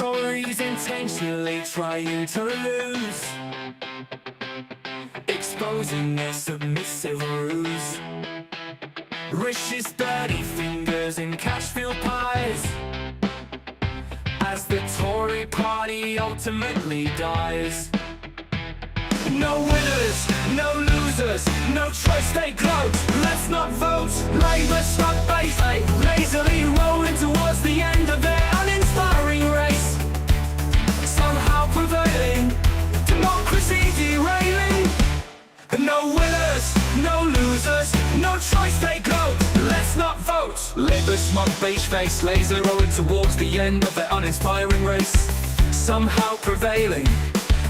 Tories intentionally trying to lose, exposing their submissive ruse. Rish's dirty fingers in Cashfield pies, as the Tory party ultimately dies. No winners, no losers, no choice they gloat. Let's not vote. Labour struck base, lazily rolling towards the end of their uninspiring race. Somehow prevailing, democracy derailing. No winners, no losers, no choice they gloat. Let's not vote. Labour smug beige face, laser rolling towards the end of their uninspiring race. Somehow prevailing,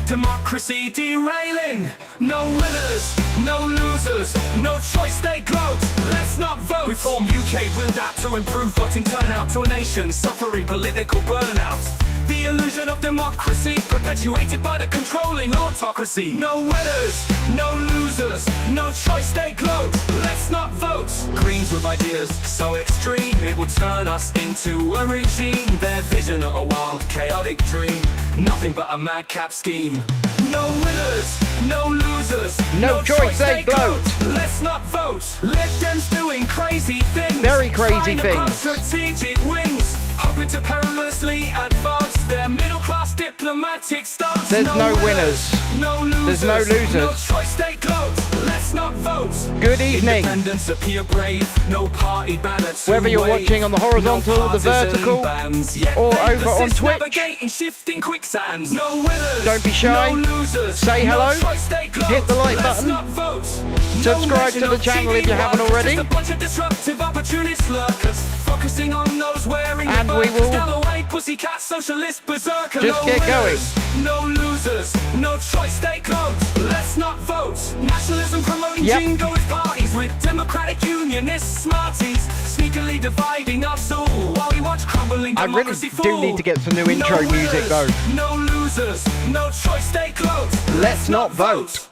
democracy derailing. No winners, no losers, no choice they gloat. Let's not vote. Reform UK will adapt to improve voting turnout to a nation suffering political burnout. The illusion of democracy perpetuated by the controlling autocracy. No winners, no losers, no choice they gloat. Let's not vote. Greens with ideas so extreme it would turn us into a regime. Their vision of a wild, chaotic dream, nothing but a madcap scheme. No winners, no losers, no choice they gloat. Let's not vote. Let them's doing crazy things, very crazy things. Strategic wings, hoping to perilously advance their middle-class diplomatic stance. There's no winners, no losers, there's no losers. No choice they gloat. Let's not vote. Good evening. Independents appear brave, no party banner to whether you're wave. watching on the horizontal, no the vertical, bands, or over on Twitch. Navigating shifting quicksands. No winners, don't be shy. No losers, say hello. No choice they gloat. Hit the like button. Not vote. Subscribe to the channel if you haven't already. Just a bunch of disruptive opportunist lurkers, focusing on those wearing and the we will Galloway, pussycat, socialist berserker. just no get winners, going. No losers, no choice they gloat. Let's not vote. Nationalism promoting jingoist parties with democratic unionists, smarties, sneakily dividing us all while we watch crumbling democracy fall. I really do need to get some new intro music though. No losers, no choice they gloat. Let's not vote.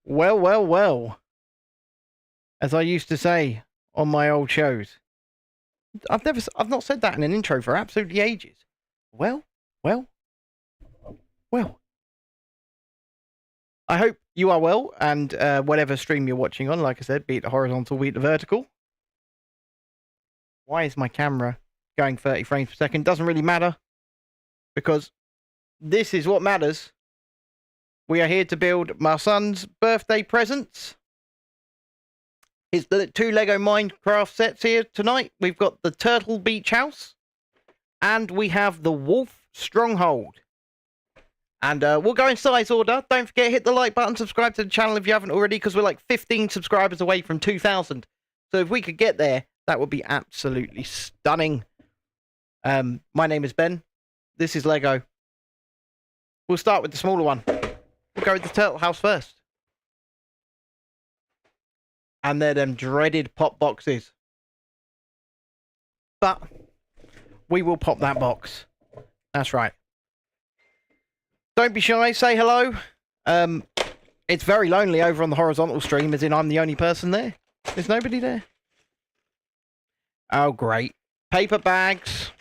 Well, well, well. As I used to say on my old shows. I've not said that in an intro for absolutely ages. Well, well, well. I hope you are well, and whatever stream you're watching on, like I said, be it the horizontal, be it the vertical. Why is my camera going 30 frames per second? Doesn't really matter, because this is what matters. We are here to build my son's birthday presents. His the 2 Lego Minecraft sets here tonight. We've got the Turtle Beach House, and we have the Wolf Stronghold. And we'll go in size order. Don't forget, hit the like button, subscribe to the channel if you haven't already, because we're like 15 subscribers away from 2,000. So if we could get there, that would be absolutely stunning. My name is Ben. This is Lego. We'll start with the smaller one. We'll go with the turtle house first. And they're them dreaded pop boxes. But we will pop that box. That's right. Don't be shy, say hello. It's very lonely over on the horizontal stream, as in I'm the only person there. There's nobody there. Oh, great. Paper bags.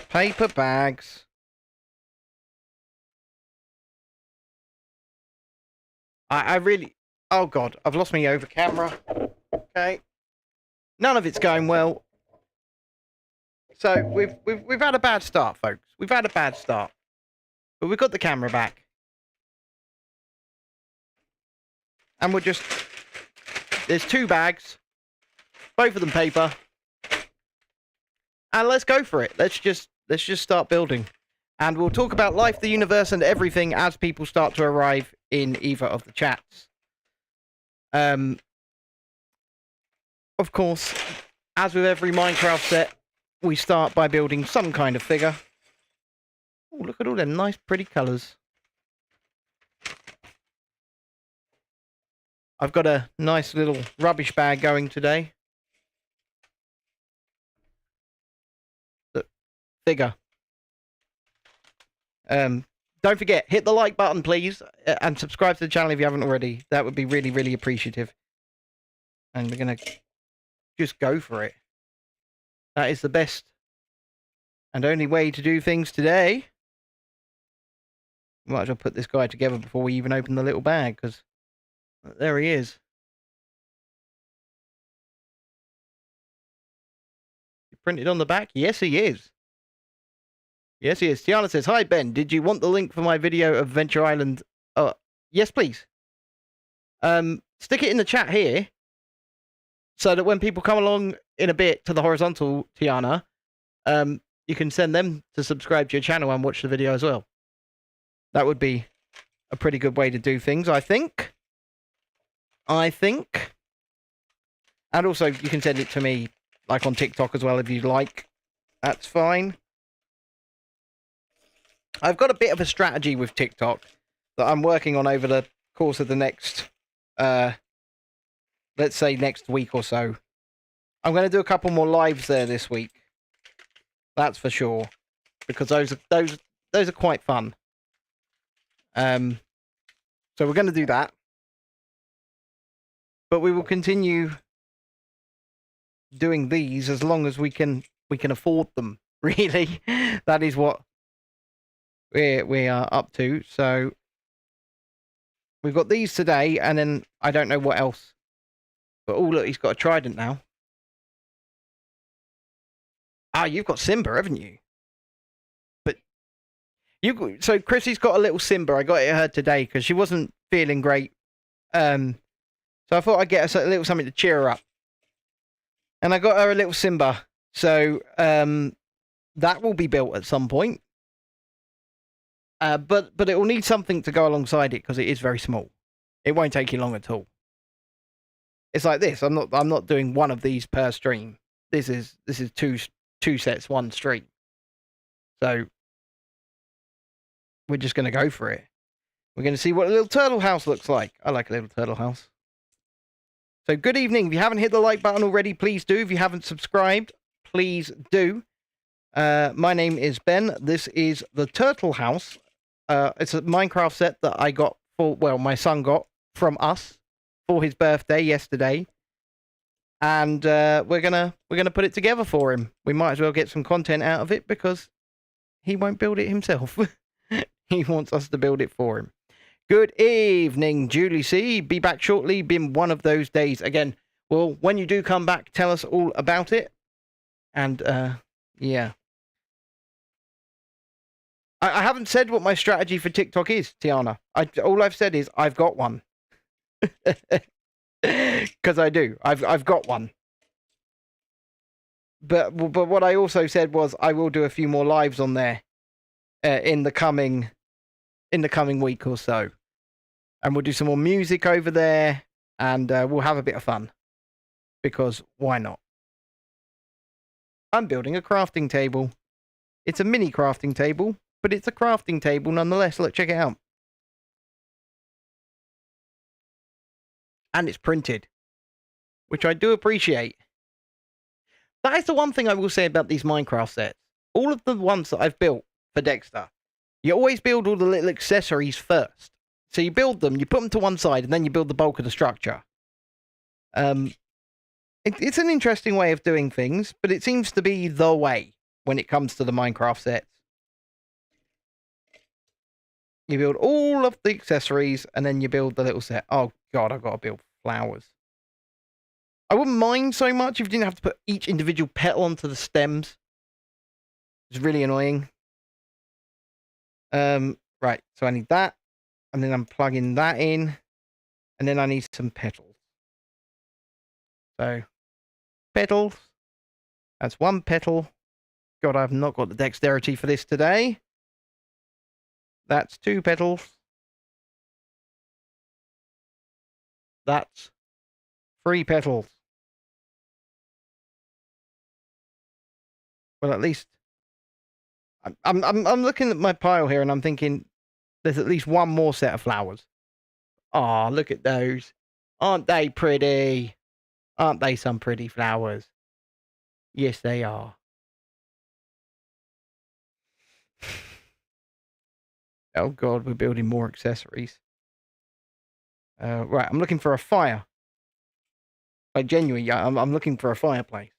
Paper bags. I really... Oh, God. I've lost me over camera. Okay. None of it's going well. So, we've had a bad start, folks. We've had a bad start. But we've got the camera back. And we're just... There's 2 bags. Both of them paper. And let's go for it. Let's just start building. And we'll talk about life, the universe, and everything as people start to arrive in either of the chats. Of course, as with every Minecraft set, we start by building some kind of figure. Oh, look at all them nice, pretty colours. I've got a nice little rubbish bag going today. Look, figure. don't forget, hit the like button, please, and subscribe to the channel if you haven't already. That would be really, really appreciative. And we're going to just go for it. That is the best and only way to do things today. Might as well put this guy together before we even open the little bag, because there he is. Printed on the back? Yes, he is. Yes, he is. Tiana says, "Hi, Ben. Did you want the link for my video of Venture Island?" Yes, please. Stick it in the chat here, so that when people come along in a bit to the horizontal, Tiana, you can send them to subscribe to your channel and watch the video as well. That would be a pretty good way to do things, I think. And also, you can send it to me, like on TikTok as well, if you like. That's fine. I've got a bit of a strategy with TikTok that I'm working on over the course of the next, let's say next week or so. I'm going to do a couple more lives there this week. That's for sure, because those are quite fun. So we're going to do that, but we will continue doing these as long as we can afford them. Really, that is what we are up to. So we've got these today, and then I don't know what else. But oh look, he's got a trident now. Ah, you've got Simba, haven't you? But so Chrissy's got a little Simba. I got it her today because she wasn't feeling great. So I thought I'd get her a little something to cheer her up. And I got her a little Simba. So that will be built at some point. But it will need something to go alongside it because it is very small. It won't take you long at all. It's like this. I'm not doing one of these per stream. This is two sets, one stream. So we're just going to go for it. We're going to see what a little turtle house looks like. I like a little turtle house. So good evening. If you haven't hit the like button already, please do. If you haven't subscribed, please do. My name is Ben. This is the Turtle House. It's a Minecraft set that I got my son got from us for his birthday yesterday. And we're gonna put it together for him. We might as well get some content out of it because he won't build it himself. He wants us to build it for him. Good evening, Julie C. Be back shortly. Been one of those days again. Well, when you do come back, tell us all about it. And yeah. I haven't said what my strategy for TikTok is, Tiana. All I've said is I've got one. Because I do. I've got one. But what I also said was I will do a few more lives on there in the coming week or so. And we'll do some more music over there, and we'll have a bit of fun. Because why not? I'm building a crafting table. It's a mini crafting table, but it's a crafting table nonetheless. Look, check it out. And it's printed, which I do appreciate. That is the one thing I will say about these Minecraft sets. All of the ones that I've built for Dexter, you always build all the little accessories first. So you build them, you put them to one side, and then you build the bulk of the structure. It's an interesting way of doing things, but it seems to be the way when it comes to the Minecraft sets. You build all of the accessories, and then you build the little set. Oh, God, I've got to build flowers. I wouldn't mind so much if you didn't have to put each individual petal onto the stems. It's really annoying. Right, so I need that. And then I'm plugging that in. And then I need some petals. So, petals. That's one petal. God, I've not got the dexterity for this today. That's two petals. That's three petals. Well, at least I'm looking at my pile here and I'm thinking there's at least one more set of flowers. Oh, look at those. Aren't they pretty? Aren't they some pretty flowers? Yes, they are. Oh god, we're building more accessories. Right, I'm looking for a fire. Like, genuinely, I'm looking for a fireplace.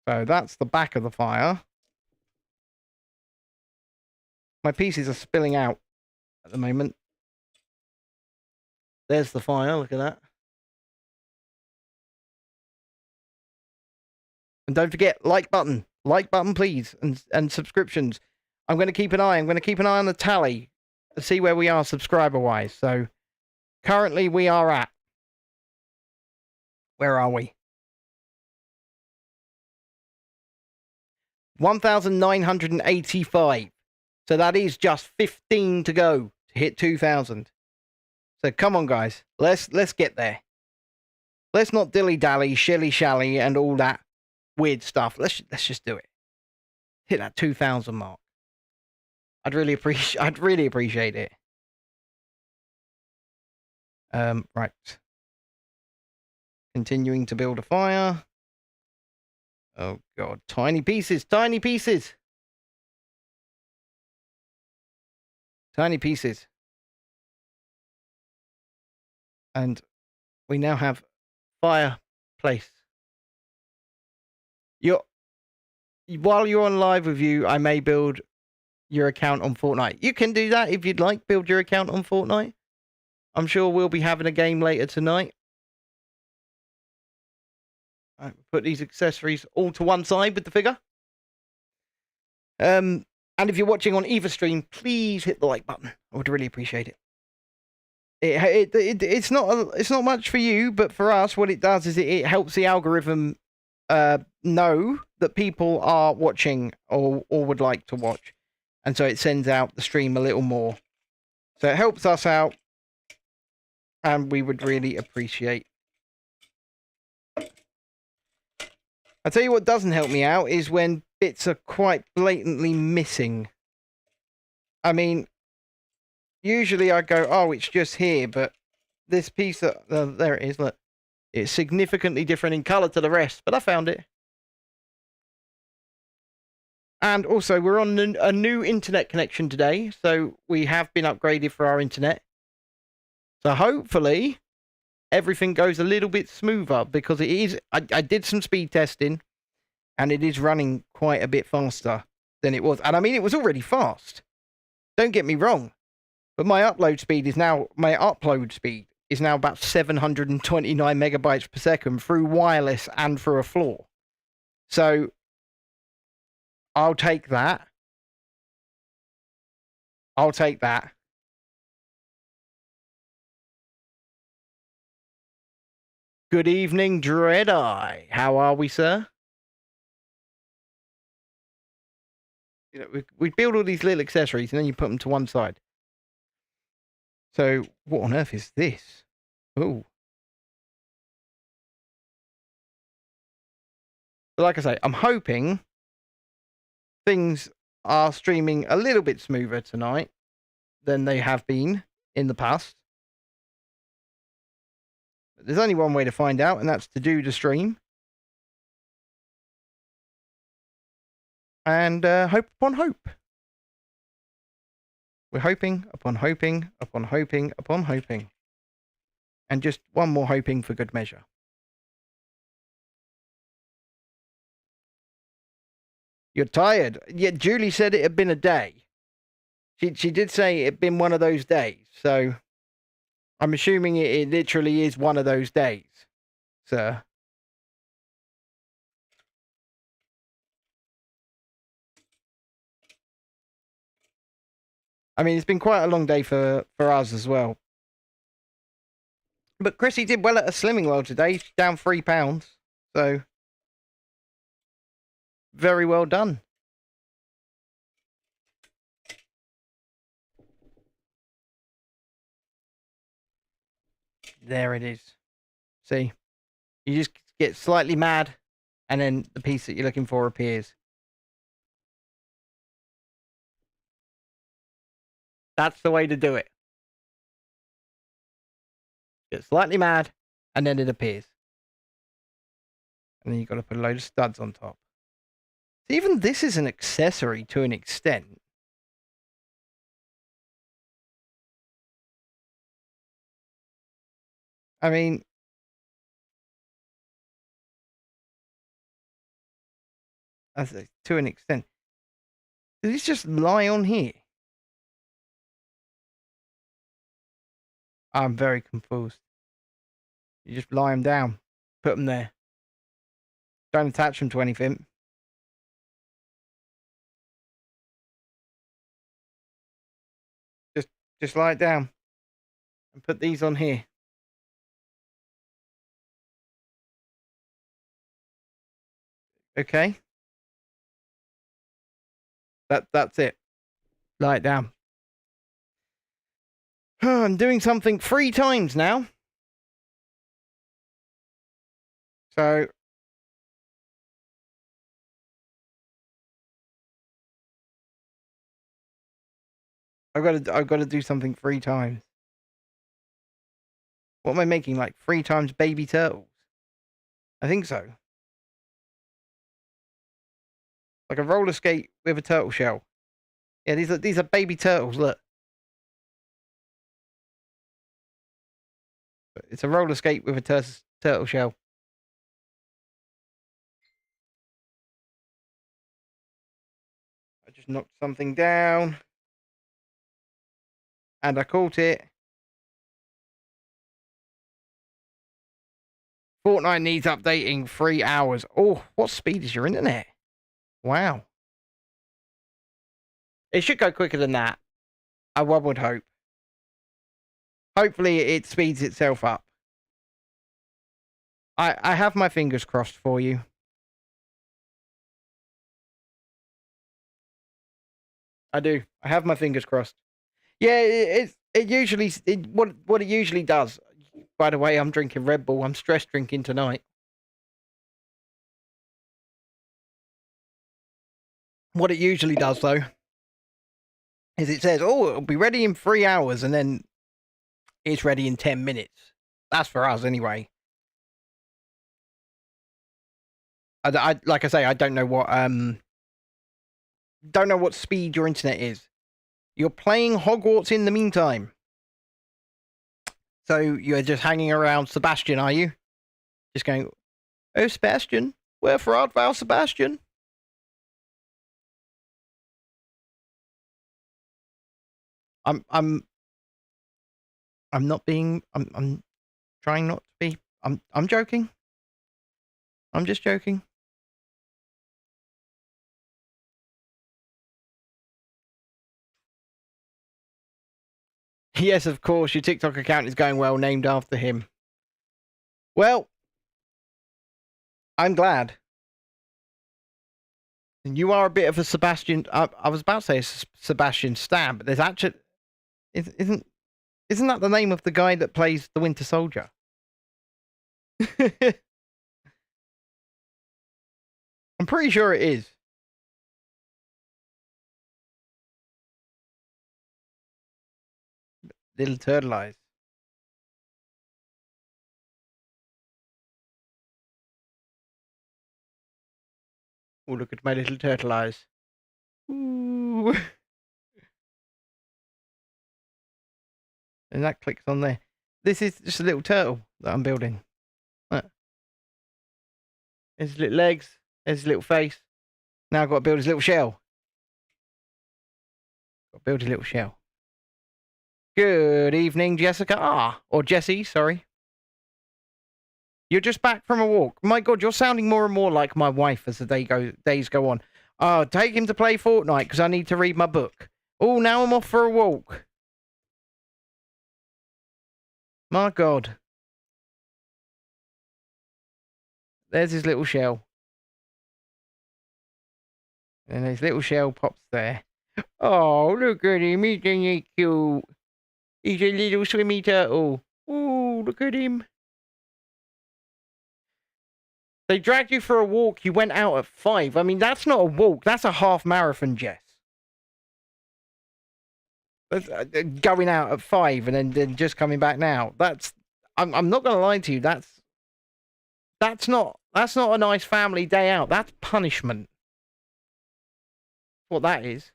So that's the back of the fire. My pieces are spilling out at the moment. There's the fire, look at that. And don't forget, like button please, and subscriptions. I'm going to keep an eye on the tally to see where we are subscriber wise. So currently we are at, where are we? 1,985. So that is just 15 to go to hit 2,000. So come on, guys, let's get there. Let's not dilly dally, shilly shally, and all that weird stuff. Let's just do it. Hit that 2,000 mark. I'd really appreciate it. Right. Continuing to build a fire. Oh god, tiny pieces. Tiny pieces. And we now have fireplace. While you're on live with you, I may build your account on Fortnite. You can do that if you'd like. Build your account on Fortnite. I'm sure we'll be having a game later tonight. Right, put these accessories all to one side with the figure. And if you're watching on either stream, please hit the like button. I would really appreciate it. It's not much for you, but for us, what it does is it helps the algorithm know that people are watching or would like to watch, and so it sends out the stream a little more. So it helps us out, and we would really appreciate. I'll tell you what doesn't help me out is when bits are quite blatantly missing. I mean, usually I go, oh, it's just here, but this piece, there it is, look. It's significantly different in colour to the rest, but I found it. And also, we're on a new internet connection today, so we have been upgraded for our internet. So hopefully, everything goes a little bit smoother, because it is. I did some speed testing, and it is running quite a bit faster than it was. And I mean, it was already fast. Don't get me wrong, but my upload speed is now about 729 megabytes per second through wireless and through a floor. So I'll take that. Good evening, Dreadeye. How are we, sir? You know, we build all these little accessories and then you put them to one side. So what on earth is this? Oh. But like I say, I'm hoping things are streaming a little bit smoother tonight than they have been in the past. But there's only one way to find out, and that's to do the stream. And hope upon hope. We're hoping upon hoping upon hoping upon hoping. And just one more hoping for good measure. You're tired? Yeah, Julie said it had been a day. She did say it had been one of those days. So I'm assuming it literally is one of those days, sir. I mean, it's been quite a long day for us as well. But Chrissy did well at a Slimming World today. She's down 3 pounds. So, very well done. There it is. See? You just get slightly mad, and then the piece that you're looking for appears. That's the way to do it. Get slightly mad, and then it appears. And then you've got to put a load of studs on top. So even this is an accessory to an extent. I mean, to an extent. Does this just lie on here? I'm very confused. You just lie them down, put them there. Don't attach them to anything. Just lie it down and put these on here. Okay. That's it. Lie it down. I'm doing something 3 times now. So I've got to do something 3 times. What am I making? Like 3 times baby turtles? I think so. Like a roller skate with a turtle shell. Yeah, these are baby turtles. Look, it's a roller skate with a turtle shell. I just knocked something down, and I caught it. Fortnite needs updating 3 hours. Oh, what speed is your internet? Wow. It should go quicker than that. One would hope. Hopefully it speeds itself up. I have my fingers crossed for you. I do. I have my fingers crossed. Yeah, what it usually does. By the way, I'm drinking Red Bull. I'm stress drinking tonight. What it usually does, though, is it says, "Oh, it'll be ready in 3 hours," and then it's ready in 10 minutes. That's for us, anyway. I like I say, I don't know what speed your internet is. You're playing Hogwarts in the meantime. So you're just hanging around Sebastian, are you? Just going, "Oh, Sebastian, where art thou, Sebastian?" I'm not being. I'm trying not to be. I'm joking. I'm just joking. Yes, of course, your TikTok account is going well, named after him. Well, I'm glad. You are a bit of a Sebastian. I was about to say Sebastian Stan, but there's actually isn't that the name of the guy that plays the Winter Soldier? I'm pretty sure it is. Little turtle eyes. Oh, look at my little turtle eyes. Ooh. And that clicks on there. This is just a little turtle that I'm building. Look. There's his little legs. There's his little face. Now I've got to build his little shell. Got to build his little shell. Good evening, Jessica. Or Jessie, sorry. You're just back from a walk. My God, you're sounding more and more like my wife as the days go on. Oh, take him to play Fortnite because I need to read my book. Oh, now I'm off for a walk. My God. There's his little shell. And his little shell pops there. Oh, look at him. Isn't he cute? He's a little swimmy turtle. Oh, look at him. They dragged you for a walk. You went out at 5. I mean, that's not a walk. That's a half marathon, Jess. Going out at 5 and then just coming back now. I'm not going to lie to you. That's not a nice family day out. That's punishment. What that is.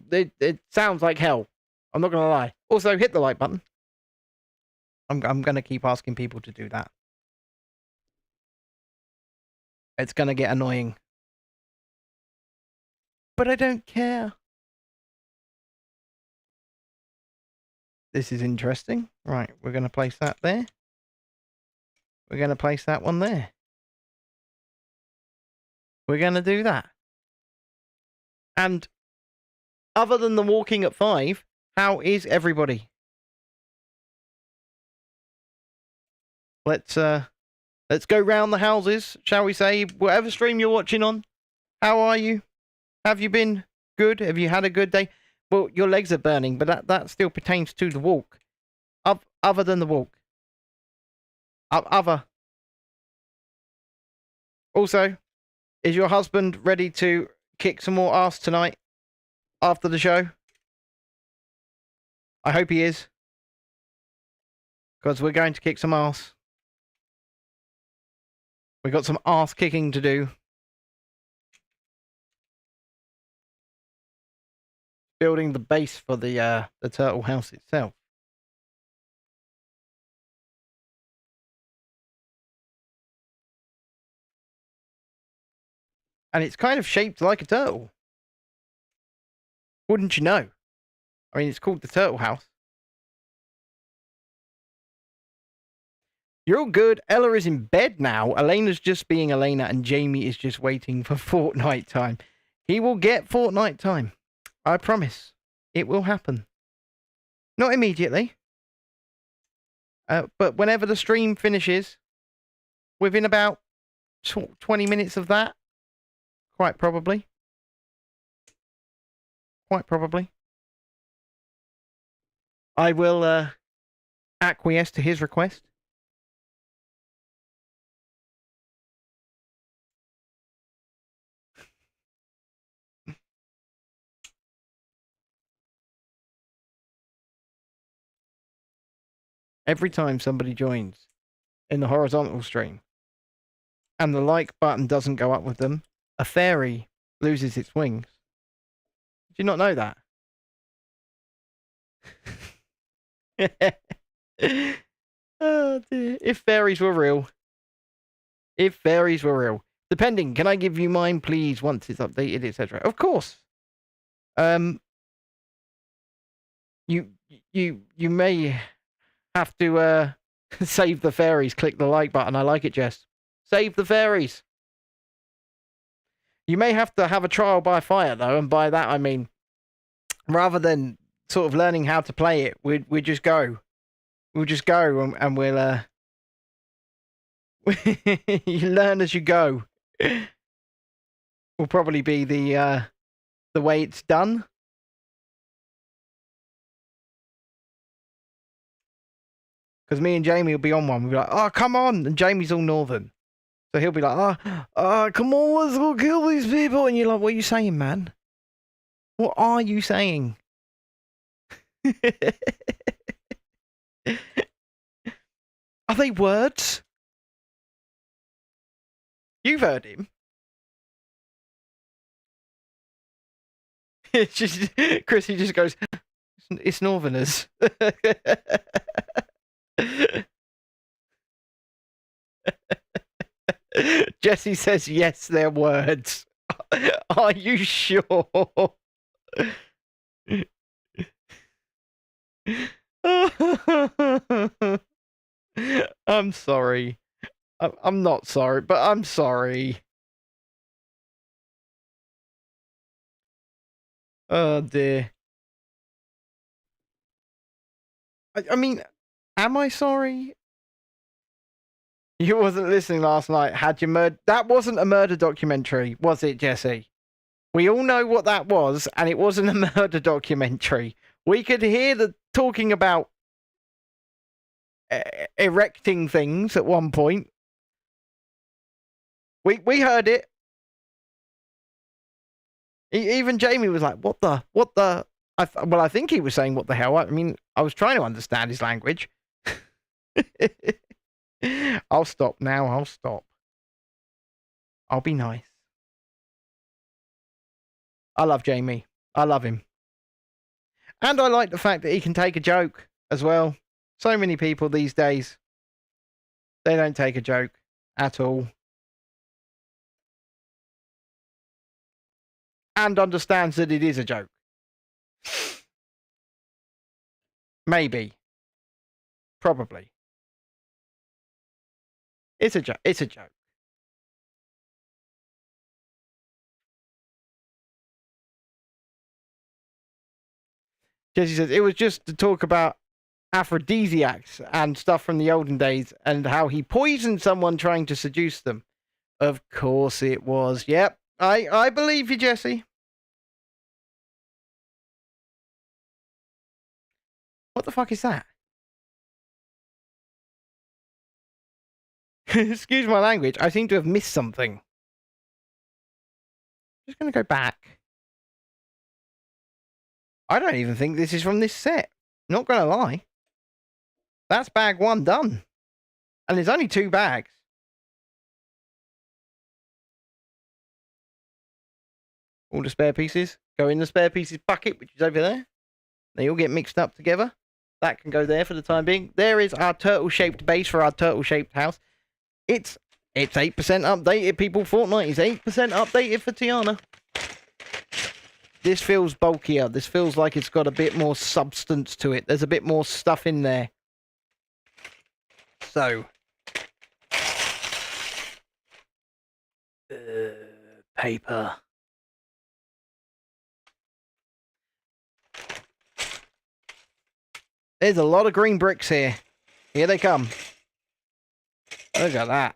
It sounds like hell. I'm not going to lie. Also, hit the like button. I'm going to keep asking people to do that. It's going to get annoying. But I don't care. This is interesting. Right, we're going to place that there. We're going to place that one there. We're going to do that. And other than the walking at 5, how is everybody? Let's go round the houses, shall we say? Whatever stream you're watching on, how are you? Have you been good? Have you had a good day? Well, your legs are burning, but that still pertains to the walk. Other than the walk. Other. Also, is your husband ready to kick some more ass tonight after the show? I hope he is. Because we're going to kick some ass. We got some ass kicking to do. Building the base for the turtle house itself. And it's kind of shaped like a turtle. Wouldn't you know? I mean, it's called the turtle house. You're all good. Ella is in bed now. Elena's just being Elena, and Jamie is just waiting for Fortnite time. He will get Fortnite time. I promise. It will happen. Not immediately. But whenever the stream finishes, within about 20 minutes of that, quite probably. Quite probably. I will acquiesce to his request. Every time somebody joins in the horizontal stream and the like button doesn't go up with them, a fairy loses its wings. Did you not know that? Oh dear. If fairies were real. If fairies were real. Depending, can I give you mine, please, once it's updated, etc.? Of course. You may have to save the fairies. Click the like button. I like it, Jess. Save the fairies. You may have to have a trial by fire, though, and by that I mean, rather than sort of learning how to play it, we just go. We'll just go and we'll you learn as you go. Will probably be the way it's done. Because me and Jamie will be on one. We'll be like, oh, come on. And Jamie's all northern. So he'll be like, come on, let's go kill these people. And you're like, what are you saying, man? What are you saying? Are they words? You've heard him. It's just, Chrissy just goes, it's northerners. Jesse says, yes, they're words. Are you sure? I'm sorry. I'm not sorry, but I'm sorry. Oh dear. I mean, am I sorry? You wasn't listening last night. Had you murdered? That wasn't a murder documentary, was it, Jesse? We all know what that was, and it wasn't a murder documentary. We could hear the talking about erecting things at one point. We heard it. Even Jamie was like, what the? Well, I think he was saying, what the hell? I mean, I was trying to understand his language. I'll stop now. I'll stop. I'll be nice. I love Jamie. I love him. And I like the fact that he can take a joke as well. So many people these days, they don't take a joke at all. And understands that it is a joke. Maybe. Probably. It's a joke. It's a joke. Jesse says, it was just to talk about aphrodisiacs and stuff from the olden days and how he poisoned someone trying to seduce them. Of course it was. Yep. I believe you, Jesse. What the fuck is that? Excuse my language. I seem to have missed something. Just going to go back. I don't even think this is from this set. Not going to lie. That's bag 1 done. And there's only 2 bags. All the spare pieces go in the spare pieces bucket, which is over there. They all get mixed up together. That can go there for the time being. There is our turtle-shaped base for our turtle-shaped house. It's 8% updated, people. Fortnite is 8% updated for Tiana. This feels bulkier. This feels like it's got a bit more substance to it. There's a bit more stuff in there. So. Paper. There's a lot of green bricks here. Here they come. Look at that.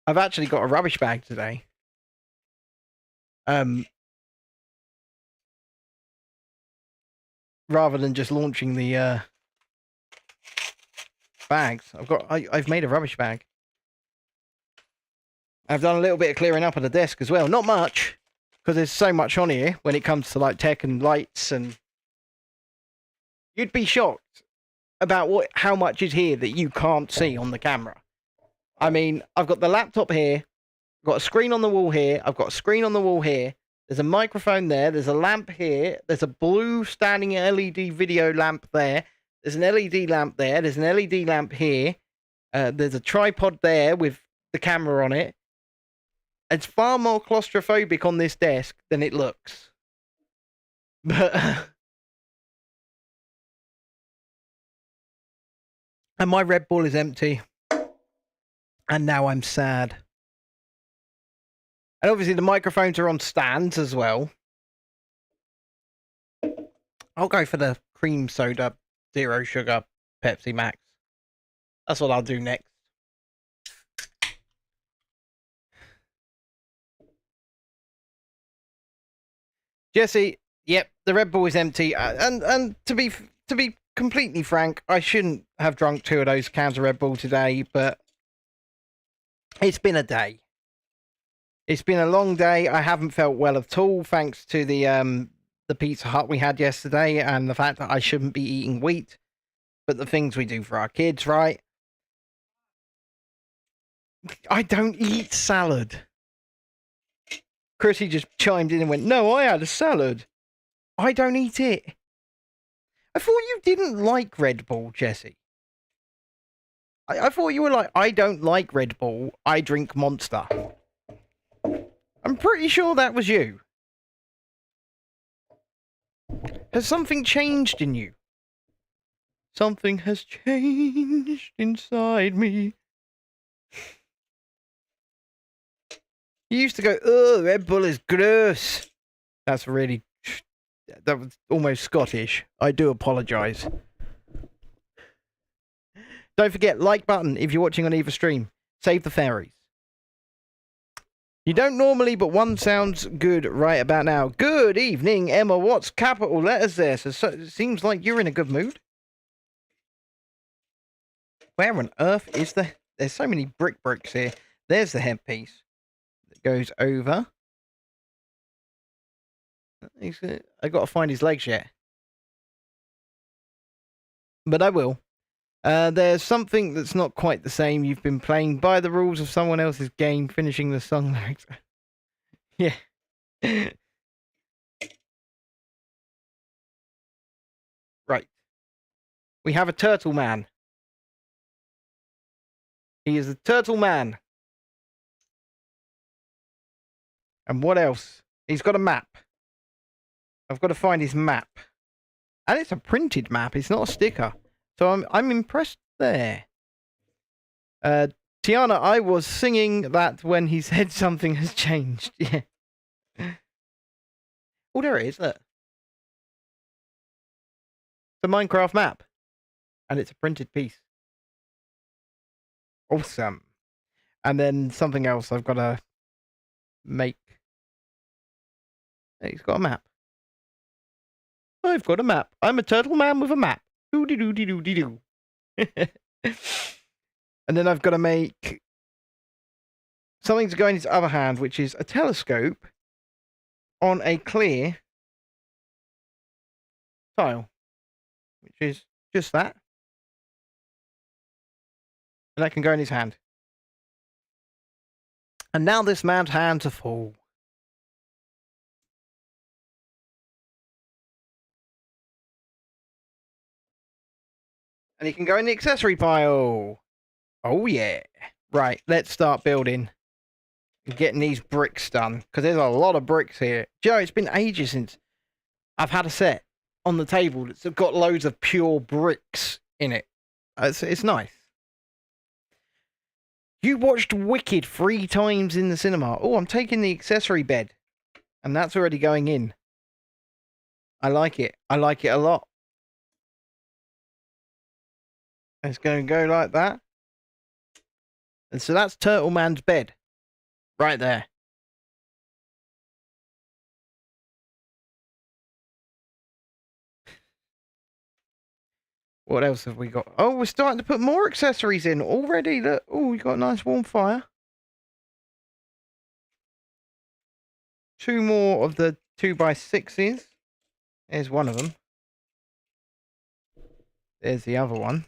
I've actually got a rubbish bag today. Rather than just launching the bags, I've made a rubbish bag. I've done a little bit of clearing up on the desk as well. Not much, because there's so much on here when it comes to like tech and lights, and you'd be shocked about how much is here that you can't see on the camera. I mean, I've got the laptop here, I've got a screen on the wall here, I've got a screen on the wall here, there's a microphone there, there's a lamp here, there's a blue standing LED video lamp there, there's an LED lamp there, there's an LED lamp here, there's a tripod there with the camera on it. It's far more claustrophobic on this desk than it looks. But and my Red Bull is empty. And now I'm sad. And obviously the microphones are on stands as well. I'll go for the cream soda, 0 sugar, Pepsi Max. That's what I'll do next. Jesse, yep, the Red Bull is empty. And to be completely frank, I shouldn't have drunk 2 of those cans of Red Bull today, but it's been a day. It's been a long day. I haven't felt well at all, thanks to the Pizza Hut we had yesterday and the fact that I shouldn't be eating wheat, but the things we do for our kids, right? I don't eat salad. Chrissy just chimed in and went, no, I had a salad. I don't eat it. I thought you didn't like Red Bull, Jesse. I thought you were like, I don't like Red Bull, I drink Monster. I'm pretty sure that was you. Has something changed in you? Something has changed inside me. You used to go, oh, Red Bull is gross. That was almost Scottish. I do apologise. Don't forget, like button if you're watching on either stream. Save the fairies. You don't normally, but one sounds good right about now. Good evening, Emma. What's capital letters there? So it seems like you're in a good mood. Where on earth is the... There's so many bricks here. There's the headpiece that goes over. I've got to find his legs yet. But I will. There's something that's not quite the same. You've been playing by the rules of someone else's game, finishing the song lyrics. Yeah. Right. We have a turtle man. He is a turtle man. And what else? He's got a map. I've got to find his map. And it's a printed map. It's not a sticker. So I'm impressed there. Tiana, I was singing that when he said something has changed. Yeah. Oh, there it is. Look. The Minecraft map. And it's a printed piece. Awesome. And then something else I've got to make. He's got a map. I've got a map. I'm a turtle man with a map. Doo-dee-doo-dee-doo-dee-doo. And then I've got to make something to go in his other hand, which is a telescope on a clear tile, which is just that. And that can go in his hand. And now this man's hands are full. And he can go in the accessory pile. Oh, yeah. Right, let's start building. And getting these bricks done. Because there's a lot of bricks here. Joe, it's been ages since I've had a set on the table that's got loads of pure bricks in it. It's nice. You watched Wicked 3 times in the cinema. Oh, I'm taking the accessory bed. And that's already going in. I like it. I like it a lot. It's going to go like that. And so that's Turtle Man's bed. Right there. What else have we got? Oh, we're starting to put more accessories in already. Look. Oh, we got a nice warm fire. 2 more of the 2x6s. There's one of them. There's the other one.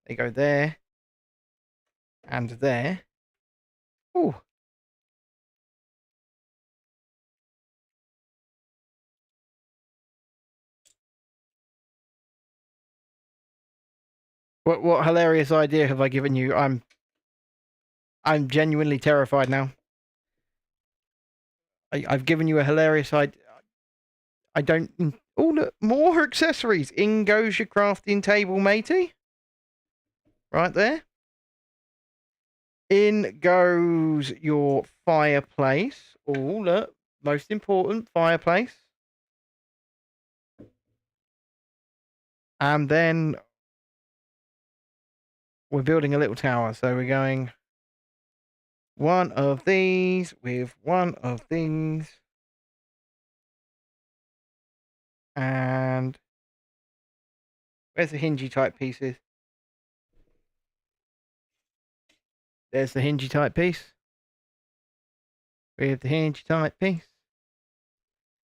They go there. And there. Oh. What hilarious idea have I given you? I'm genuinely terrified now. I've given you a hilarious idea. I don't... Oh, look, more accessories. In goes your crafting table, matey. Right there. In goes your fireplace. Oh, look. Most important, fireplace. And then we're building a little tower. So we're going one of these with one of these. And where's the hingy type pieces? There's the hingy type piece. With the hingy type piece.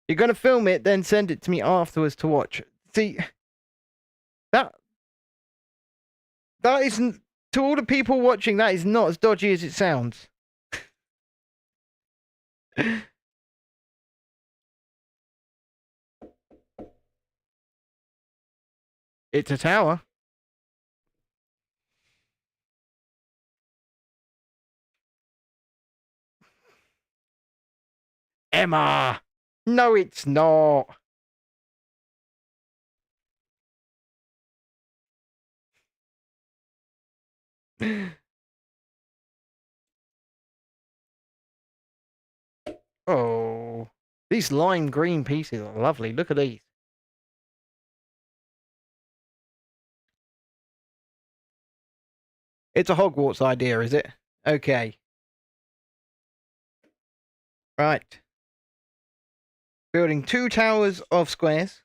You're going to film it, then send it to me afterwards to watch. See, that isn't, to all the people watching, that is not as dodgy as it sounds. It's a tower. Emma! No, it's not. Oh, these lime green pieces are lovely. Look at these. It's a Hogwarts idea, is it? Okay. Right. Building 2 towers of squares.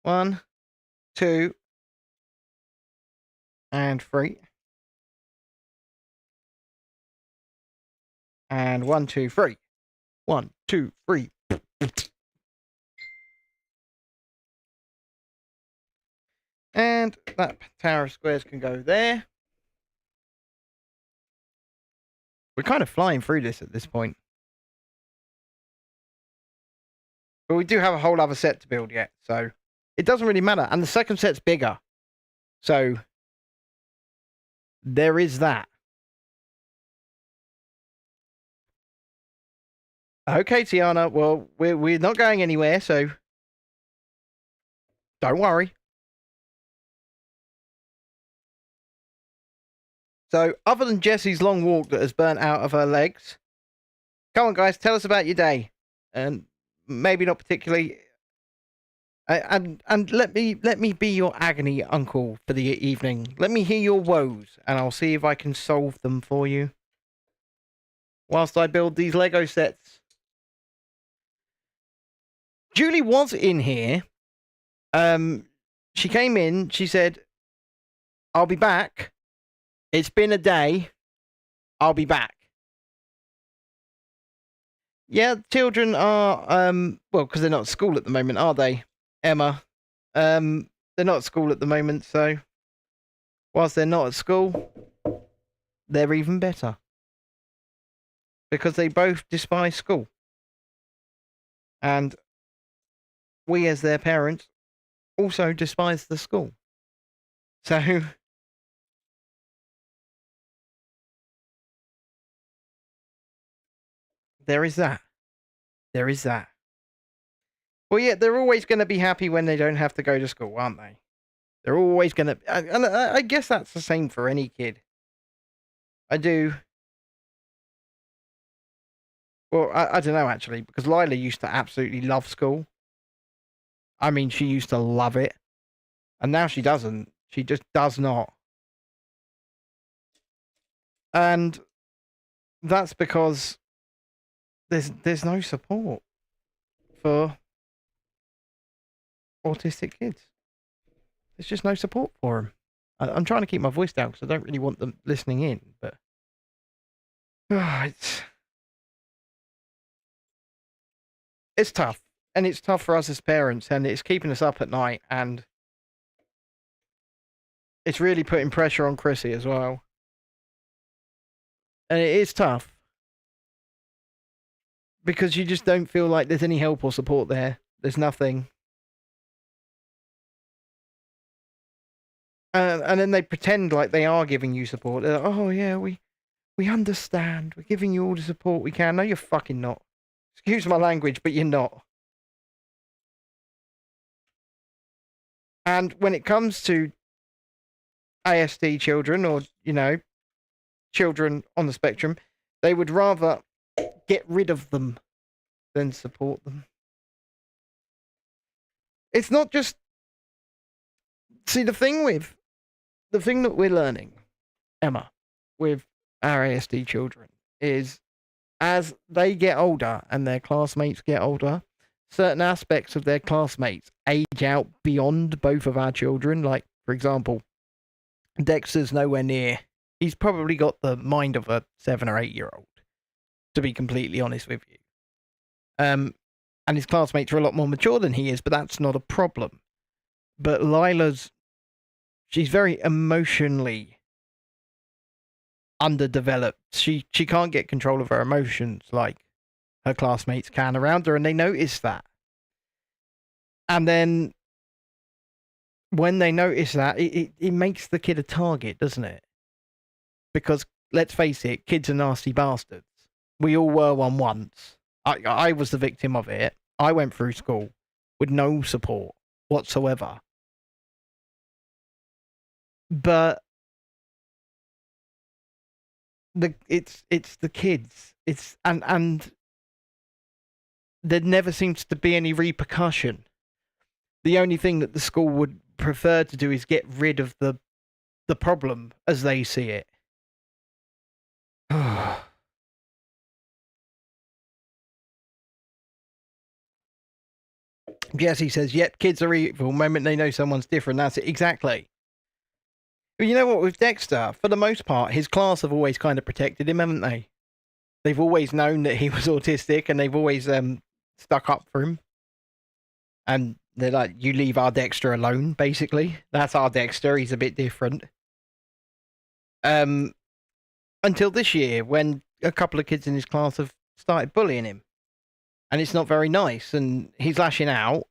1, 2, and 3. And 1, 2, 3. 1, 2, 3. And that tower of squares can go there. We're kind of flying through this at this point. But we do have a whole other set to build yet, so it doesn't really matter. And the second set's bigger. So there is that. Okay, Tiana. Well, we're not going anywhere, so don't worry. So, other than Jessie's long walk that has burnt out of her legs, come on, guys, tell us about your day, and maybe not particularly. And let me be your agony uncle for the evening. Let me hear your woes, and I'll see if I can solve them for you. Whilst I build these Lego sets. Julie was in here. She came in. She said, "I'll be back. It's been a day. I'll be back." Yeah, children are well, because they're not at school at the moment, are they, Emma? They're not at school at the moment, so whilst they're not at school, they're even better because they both despise school, and we, as their parents, also despise the school. So there is that. There is that. Well, yeah, they're always going to be happy when they don't have to go to school, aren't they? They're always going to... And I guess that's the same for any kid. I do... Well, I don't know, actually, because Lila used to absolutely love school. I mean, she used to love it. And now she doesn't. She just does not. And that's because there's no support for autistic kids. There's just no support for them. I'm trying to keep my voice down because I don't really want them listening in, but it's tough. And it's tough for us as parents, and it's keeping us up at night, and it's really putting pressure on Chrissy as well. And it is tough. Because you just don't feel like there's any help or support there. There's nothing. And then they pretend like they are giving you support. They're like, "Oh, yeah, we understand. We're giving you all the support we can." No, you're fucking not. Excuse my language, but you're not. And when it comes to ASD children, or, children on the spectrum, they would rather get rid of them than support them. It's not just... See, the thing that we're learning, Emma, with our ASD children, is as they get older and their classmates get older, certain aspects of their classmates age out beyond both of our children. Like, for example, Dexter's nowhere near. He's probably got the mind of a 7 or 8 year old, to be completely honest with you. And his classmates are a lot more mature than he is, but that's not a problem. But she's very emotionally underdeveloped. She can't get control of her emotions like her classmates can around her, and they notice that. And then when they notice that, it makes the kid a target, doesn't it? Because, let's face it, kids are nasty bastards. We all were one once. I was the victim of it. I went through school with no support whatsoever. But it's the kids. And there never seems to be any repercussion. The only thing that the school would prefer to do is get rid of the problem as they see it. Jesse says, "Yep, kids are evil. The moment they know someone's different, that's it." Exactly. But you know what, with Dexter, for the most part, his class have always kind of protected him, haven't they? They've always known that he was autistic, and they've always stuck up for him. And They're like, you leave our Dexter alone, basically. That's our Dexter. He's a bit different. Until this year, when a couple of kids in his class have started bullying him. And it's not very nice, and he's lashing out.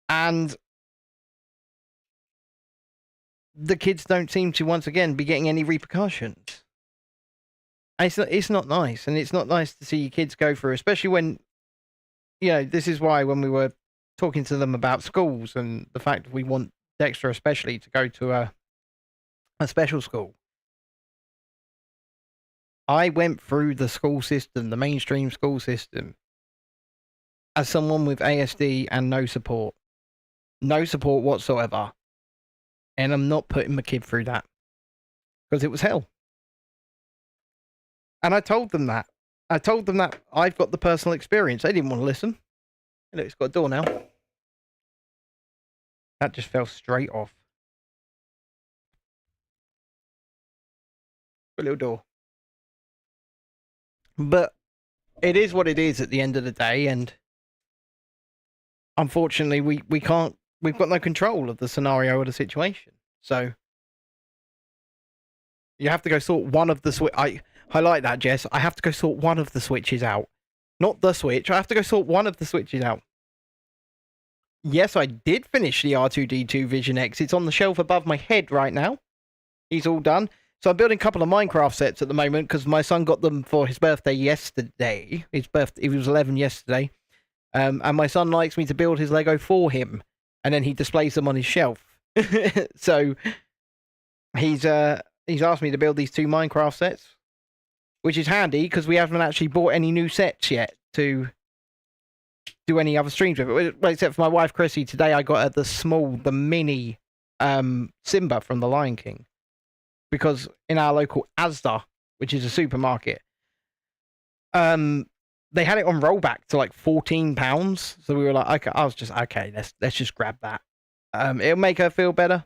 And the kids don't seem to, once again, be getting any repercussions. And it's not nice, and it's not nice to see your kids go through, especially when, this is why when we were talking to them about schools and the fact that we want Dexter especially to go to a special school. I went through the school system, the mainstream school system, as someone with ASD and no support. No support whatsoever. And I'm not putting my kid through that. Because it was hell. And I told them that. I've got the personal experience. They didn't want to listen. Look, it's got a door now. That just fell straight off. A little door. But it is what it is at the end of the day, and unfortunately we can't, we've got no control of the scenario or the situation. So you have to go sort one of the I like that, Jess. I have to go sort one of the switches out. Not the switch. I have to go sort one of the switches out. Yes, I did finish the R2-D2 Vision X. It's on the shelf above my head right now. He's all done. So I'm building a couple of Minecraft sets at the moment because my son got them for his birthday yesterday. He was 11 yesterday. And my son likes me to build his Lego for him. And then he displays them on his shelf. So he's asked me to build these 2 Minecraft sets. Which is handy because we haven't actually bought any new sets yet to do any other streams with it. Well, except for my wife Chrissy. Today I got her the mini Simba from The Lion King. Because in our local Asda, which is a supermarket, they had it on rollback to like £14. So we were like, okay, let's just grab that. It'll make her feel better.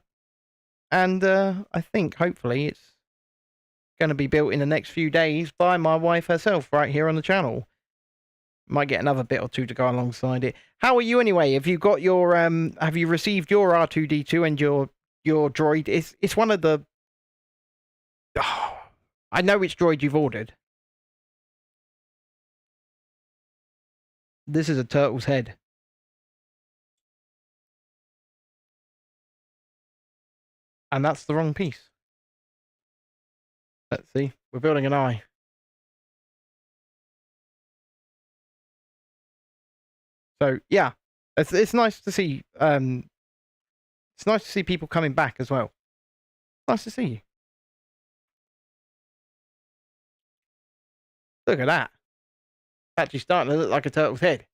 And I think hopefully it's going to be built in the next few days by my wife herself right here on the channel. Might get another bit or 2 to go alongside it. How are you anyway? Have you got your have you received your R2-D2 and your droid? It's one of the I know which droid you've ordered. This is a turtle's head. And that's the wrong piece. Let's see. We're building an eye. So yeah, it's nice to see. It's nice to see people coming back as well. Nice to see you. Look at that. Actually starting to look like a turtle's head.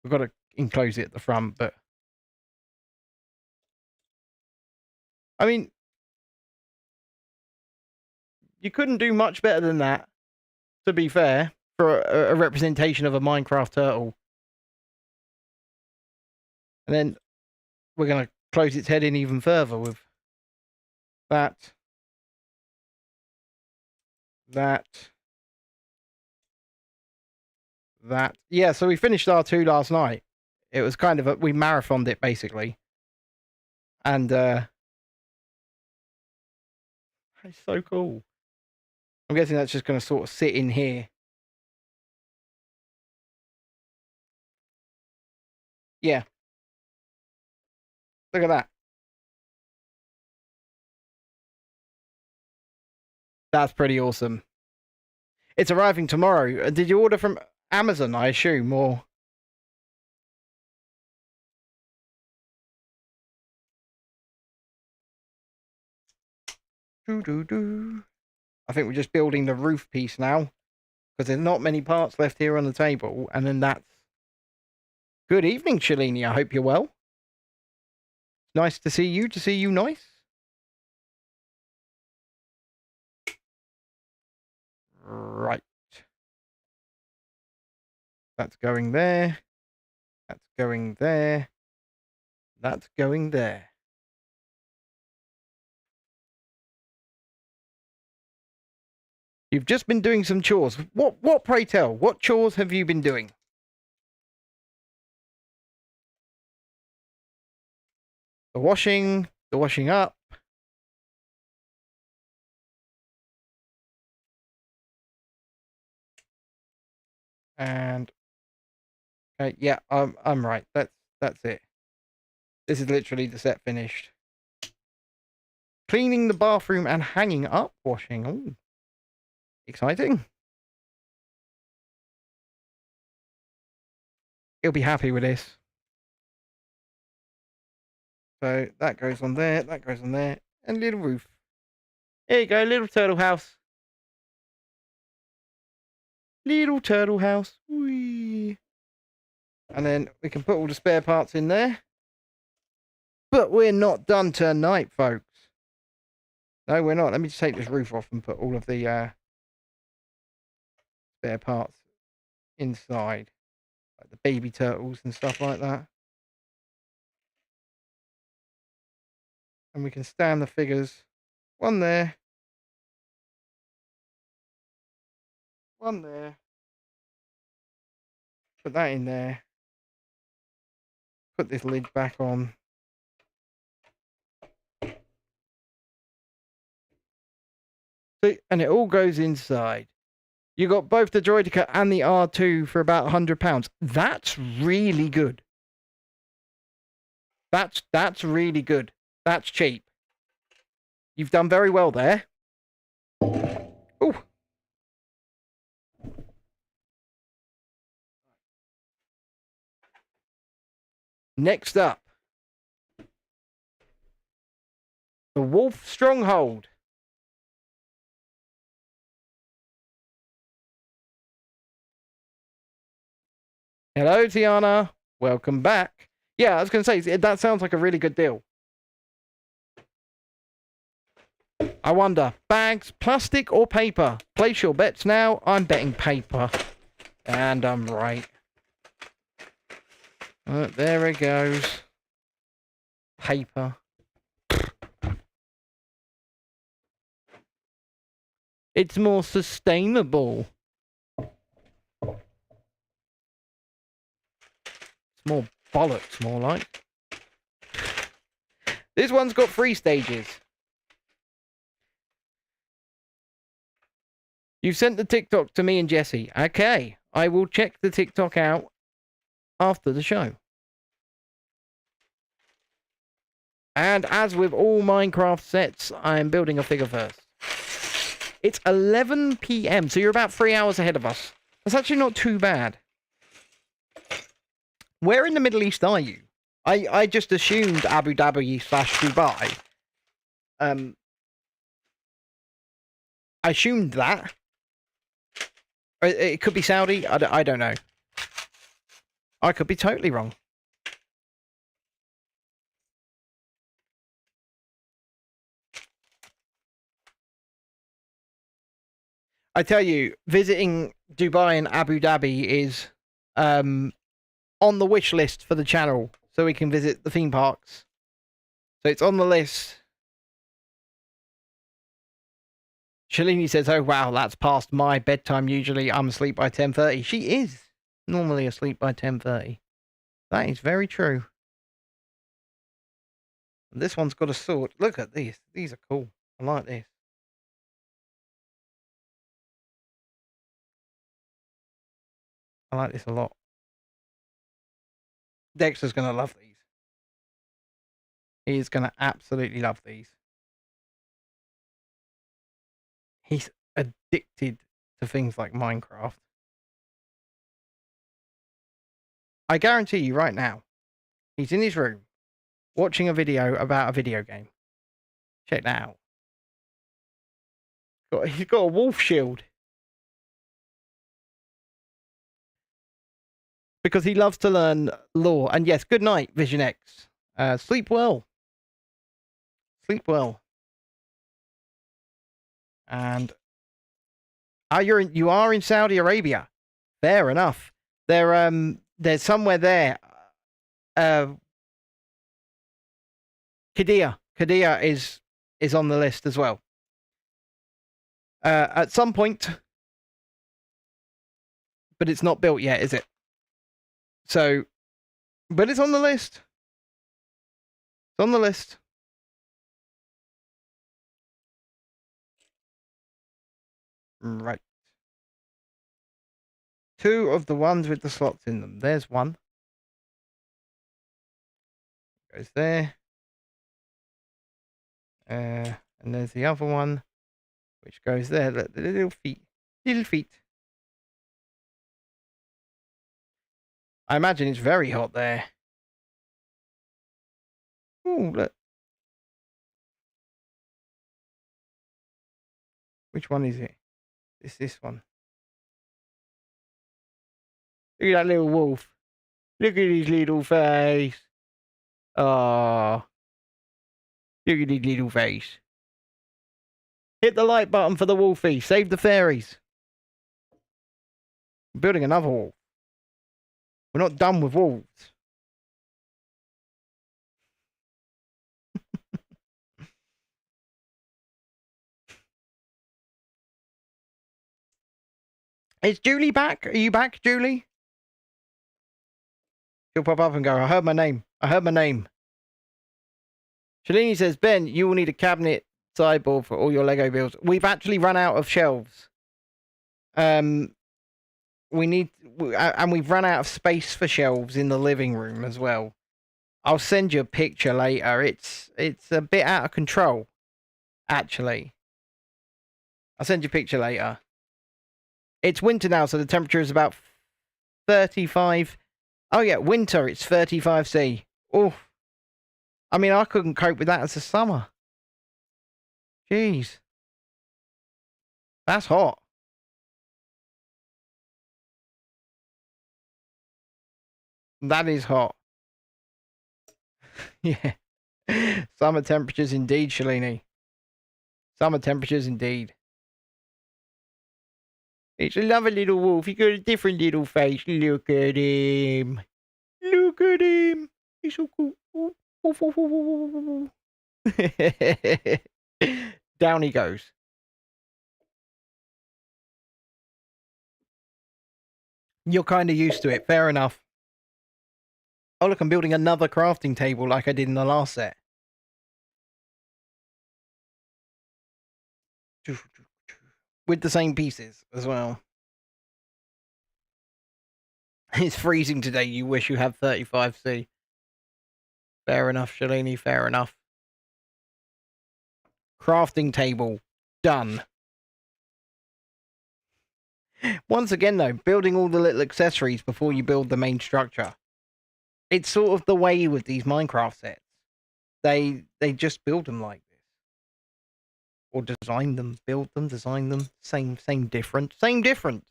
We've got to enclose it at the front, but I mean, you couldn't do much better than that, to be fair, for a representation of a Minecraft turtle. And then we're going to close its head in even further with that. Yeah, so we finished R2 last night. It was kind of we marathoned it basically. And it's so cool. I'm guessing that's just going to sort of sit in here. Yeah. Look at that. That's pretty awesome. It's arriving tomorrow. Did you order from Amazon, I assume, or? I think we're just building the roof piece now. Because there's not many parts left here on the table. And then that's... Good evening, Shalini. I hope you're well. Nice to see you. To see you nice. Right. That's going there. That's going there. That's going there. You've just been doing some chores. What, pray tell, what chores have you been doing? The washing up. And okay, yeah, I'm right. That's it. This is literally the set finished. Cleaning the bathroom and hanging up washing. Oh, exciting. He'll be happy with this. So that goes on there, that goes on there, and little roof. There you go, little turtle house. Little turtle house. Whee. And then we can put all the spare parts in there. But we're not done tonight, folks. No, we're not. Let me just take this roof off and put all of the spare parts inside. Like the baby turtles and stuff like that. And we can stand the figures. One there. One there. Put that in there. Put this lid back on. See, and it all goes inside. You got both the Droideka and the R2 for about £100. That's really good. That's really good. That's cheap. You've done very well there. Ooh. Next up, the Wolf Stronghold. Hello, Tiana. Welcome back. Yeah, I was going to say, that sounds like a really good deal. I wonder, bags, plastic or paper? Place your bets now. I'm betting paper. And I'm right. There it goes. Paper. It's more sustainable. It's more bollocks, more like. This one's got 3 stages. You sent the TikTok to me and Jesse. Okay, I will check the TikTok out after the show. And as with all Minecraft sets, I'm building a figure first. It's 11 PM, so you're about 3 hours ahead of us. That's actually not too bad. Where in the Middle East are you? I just assumed Abu Dhabi/Dubai. I assumed that. It could be Saudi. I don't know. I could be totally wrong. I tell you, visiting Dubai and Abu Dhabi is on the wish list for the channel, so we can visit the theme parks. So it's on the list. Shalini says, oh wow, that's past my bedtime usually. I'm asleep by 10:30. She is normally asleep by 10:30. That is very true. And this one's got a sword. Look at these. These are cool. I like this. I like this a lot. Dexter's going to love these. He is going to absolutely love these. He's addicted to things like Minecraft. I guarantee you right now, he's in his room watching a video about a video game. Check that out. He's got a wolf shield. Because he loves to learn lore. And yes, good night, Vision X. Sleep well. Sleep well. And you are in Saudi Arabia. Fair enough. There's somewhere there. Qiddiya is on the list as well. at some point, but it's not built yet, is it? So, but it's on the list. It's on the list. Right. 2 of the ones with the slots in them. There's one. Goes there. And there's the other one, which goes there. Look, the little feet. Little feet. I imagine it's very hot there. Oh, look. Which one is it? It's this one. Look at that little wolf. Look at his little face. Oh. Look at his little face. Hit the like button for the wolfie. Save the fairies. I'm building another wolf. We're not done with wolves. Is Julie back? Are you back, Julie? She'll pop up and go, I heard my name. I heard my name. Shalini says, Ben, you will need a cabinet sideboard for all your Lego builds. We've actually run out of shelves. And we've run out of space for shelves in the living room as well. I'll send you a picture later. It's a bit out of control, actually. I'll send you a picture later. It's winter now, so the temperature is about 35. Oh yeah, winter, it's 35°C. Oh, I mean, I couldn't cope with that as a summer. Jeez. That's hot. That is hot. Yeah. Summer temperatures indeed, Shalini. Summer temperatures indeed. It's a lovely little wolf. He got a different little face. Look at him. Look at him. He's so cool. Down he goes. You're kind of used to it. Fair enough. Oh, look, I'm building another crafting table like I did in the last set. With the same pieces as well. It's freezing today. You wish you had 35°C. Fair enough, Shalini. Fair enough. Crafting table. Done. Once again, though, building all the little accessories before you build the main structure. It's sort of the way with these Minecraft sets. They just build them like this. Or design them, build them, design them. Same difference. Same difference.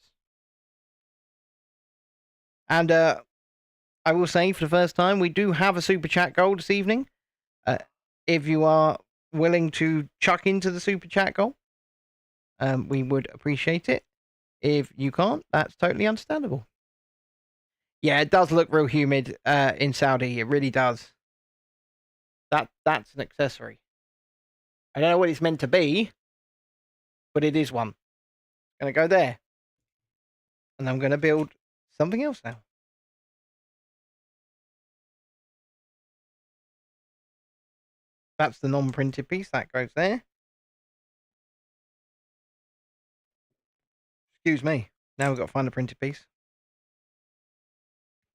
And I will say, for the first time, we do have a super chat goal this evening. If you are willing to chuck into the super chat goal, we would appreciate it. If you can't, that's totally understandable. Yeah, it does look real humid in Saudi. It really does. That's an accessory. I don't know what it's meant to be, but it is one. I'm going to go there. And I'm going to build something else now. That's the non-printed piece. That goes there. Excuse me. Now we've got to find the printed piece.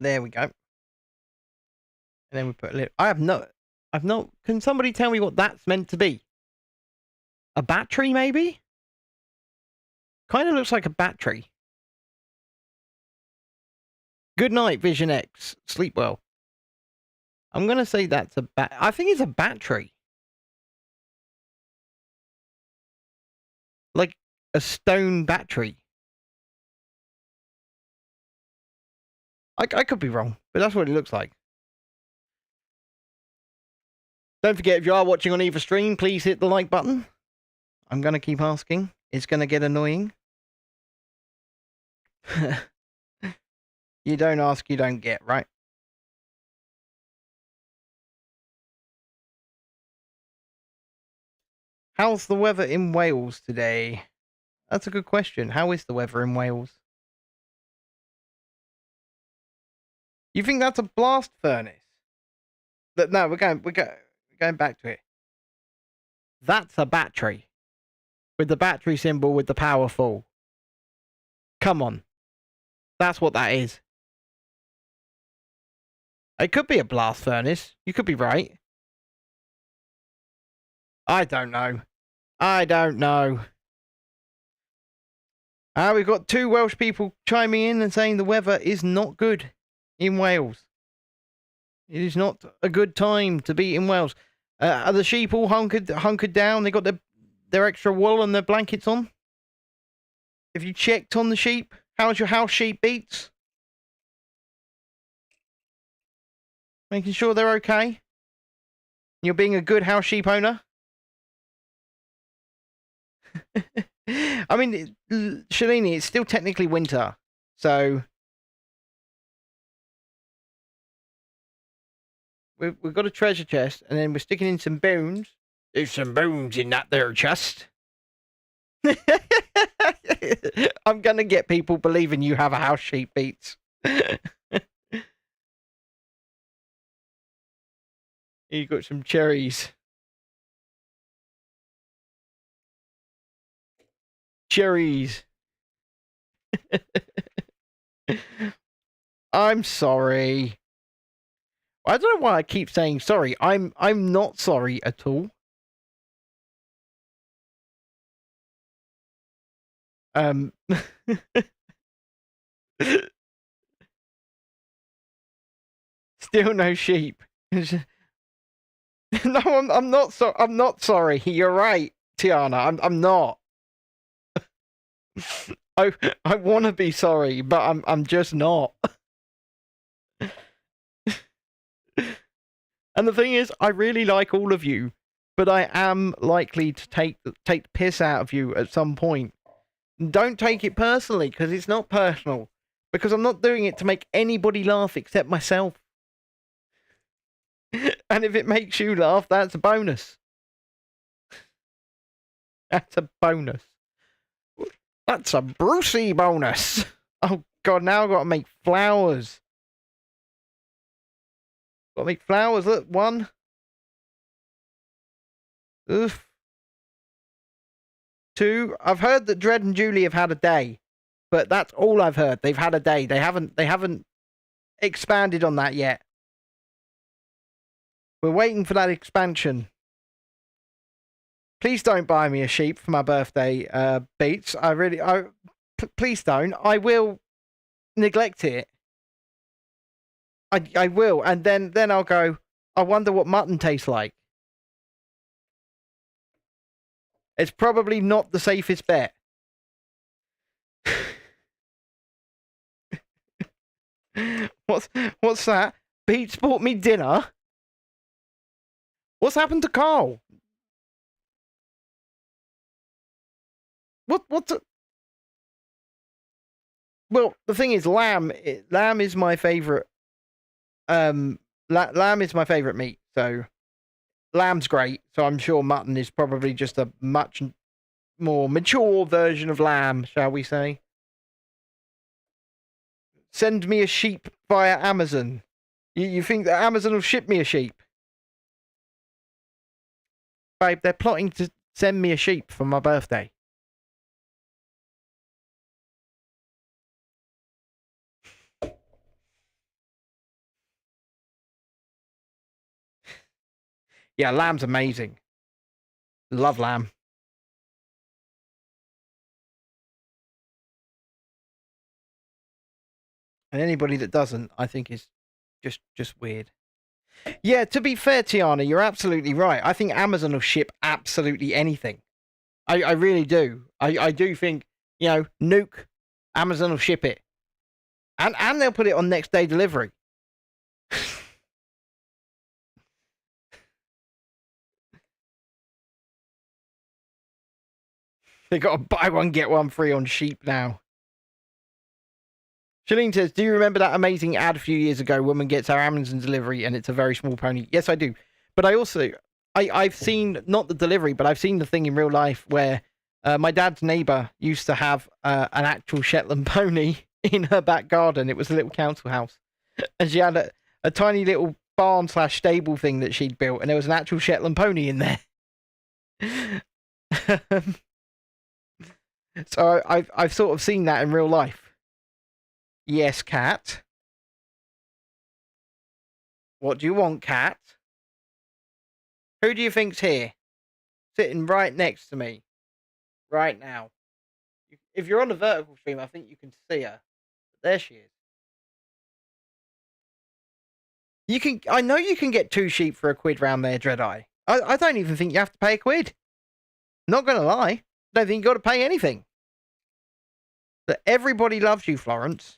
There we go. And then we put a little... I've not... Can somebody tell me what that's meant to be? A battery, maybe? Kind of looks like a battery. Good night, Vision X. Sleep well. I'm going to say that's a I think it's a battery. Like a stone battery. I could be wrong, but that's what it looks like. Don't forget, if you are watching on either stream, please hit the like button. I'm going to keep asking. It's going to get annoying. You don't ask, you don't get, right? How's the weather in Wales today? That's a good question. How is the weather in Wales? You think that's a blast furnace? No, we're going back to it. That's a battery. With the battery symbol with the power full. Come on. That's what that is. It could be a blast furnace. You could be right. I don't know. We've got 2 Welsh people chiming in and saying the weather is not good in Wales. It is not a good time to be in Wales. Are the sheep all hunkered down? They got their extra wool and their blankets on? Have you checked on the sheep? How's your house sheep beats? Making sure they're okay? You're being a good house sheep owner? I mean, Shalini, it's still technically winter, so we've got a treasure chest, and then we're sticking in some bones. There's some bones in that there chest. I'm gonna get people believing you have a house sheep beats. You got some cherries. Cherries. I'm sorry. I don't know why I keep saying sorry. I'm not sorry at all. Still no sheep. No, I'm not I'm not sorry. You're right, Tiana. I'm not. I want to be sorry, but I'm just not. And the thing is, I really like all of you, but I am likely to take the piss out of you at some point. Don't take it personally, because it's not personal. Because I'm not doing it to make anybody laugh except myself. And if it makes you laugh, that's a bonus. That's a bonus. That's a Brucey bonus. Oh God, now I've got to make flowers. Got to make flowers. Look, 1. Oof. 2. I've heard that Dredd and Julie have had a day, but that's all I've heard. They've had a day. They haven't expanded on that yet. We're waiting for that expansion. Please don't buy me a sheep for my birthday, Beats. Please don't. I will neglect it. I will, and then I'll go, I wonder what mutton tastes like. It's probably not the safest bet. What's that? Beats bought me dinner? What's happened to Carl? What's Well, the thing is, lamb is my favorite. Lamb is my favorite meat. So, lamb's great. So I'm sure mutton is probably just a much more mature version of lamb, shall we say? Send me a sheep via Amazon. You think that Amazon will ship me a sheep? Babe, they're plotting to send me a sheep for my birthday. Yeah, lamb's amazing. Love lamb. And anybody that doesn't, I think is just weird. Yeah, to be fair, Tiana, you're absolutely right. I think Amazon will ship absolutely anything. I really do. I do think, nuke, Amazon will ship it. And they'll put it on next day delivery. They got a buy one, get one free on sheep now. Shalene says, do you remember that amazing ad a few years ago? Woman gets our Amazon delivery and it's a very small pony. Yes, I do. But I also, I've seen, not the delivery, but I've seen the thing in real life where My dad's neighbour used to have an actual Shetland pony in her back garden. It was a little council house, and she had a tiny little barn / stable thing that she'd built, and there was an actual Shetland pony in there. So I've sort of seen that in real life. Yes, cat. What do you want, cat? Who do you think's here? Sitting right next to me. Right now. If you're on the vertical stream, I think you can see her. There she is. I know you can get 2 sheep for £1 round there, Dreadeye. I don't even think you have to pay £1. Not gonna lie. I don't think you got to pay anything. But everybody loves you, Florence.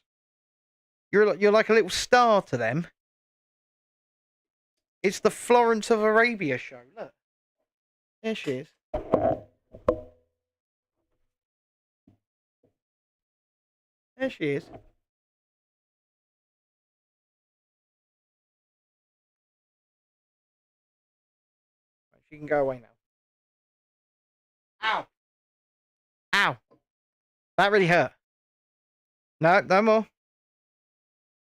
You're like a little star to them. It's the Florence of Arabia show. Look. There she is. There she is. She can go away now. Ow. Ow. That really hurt. No, no more.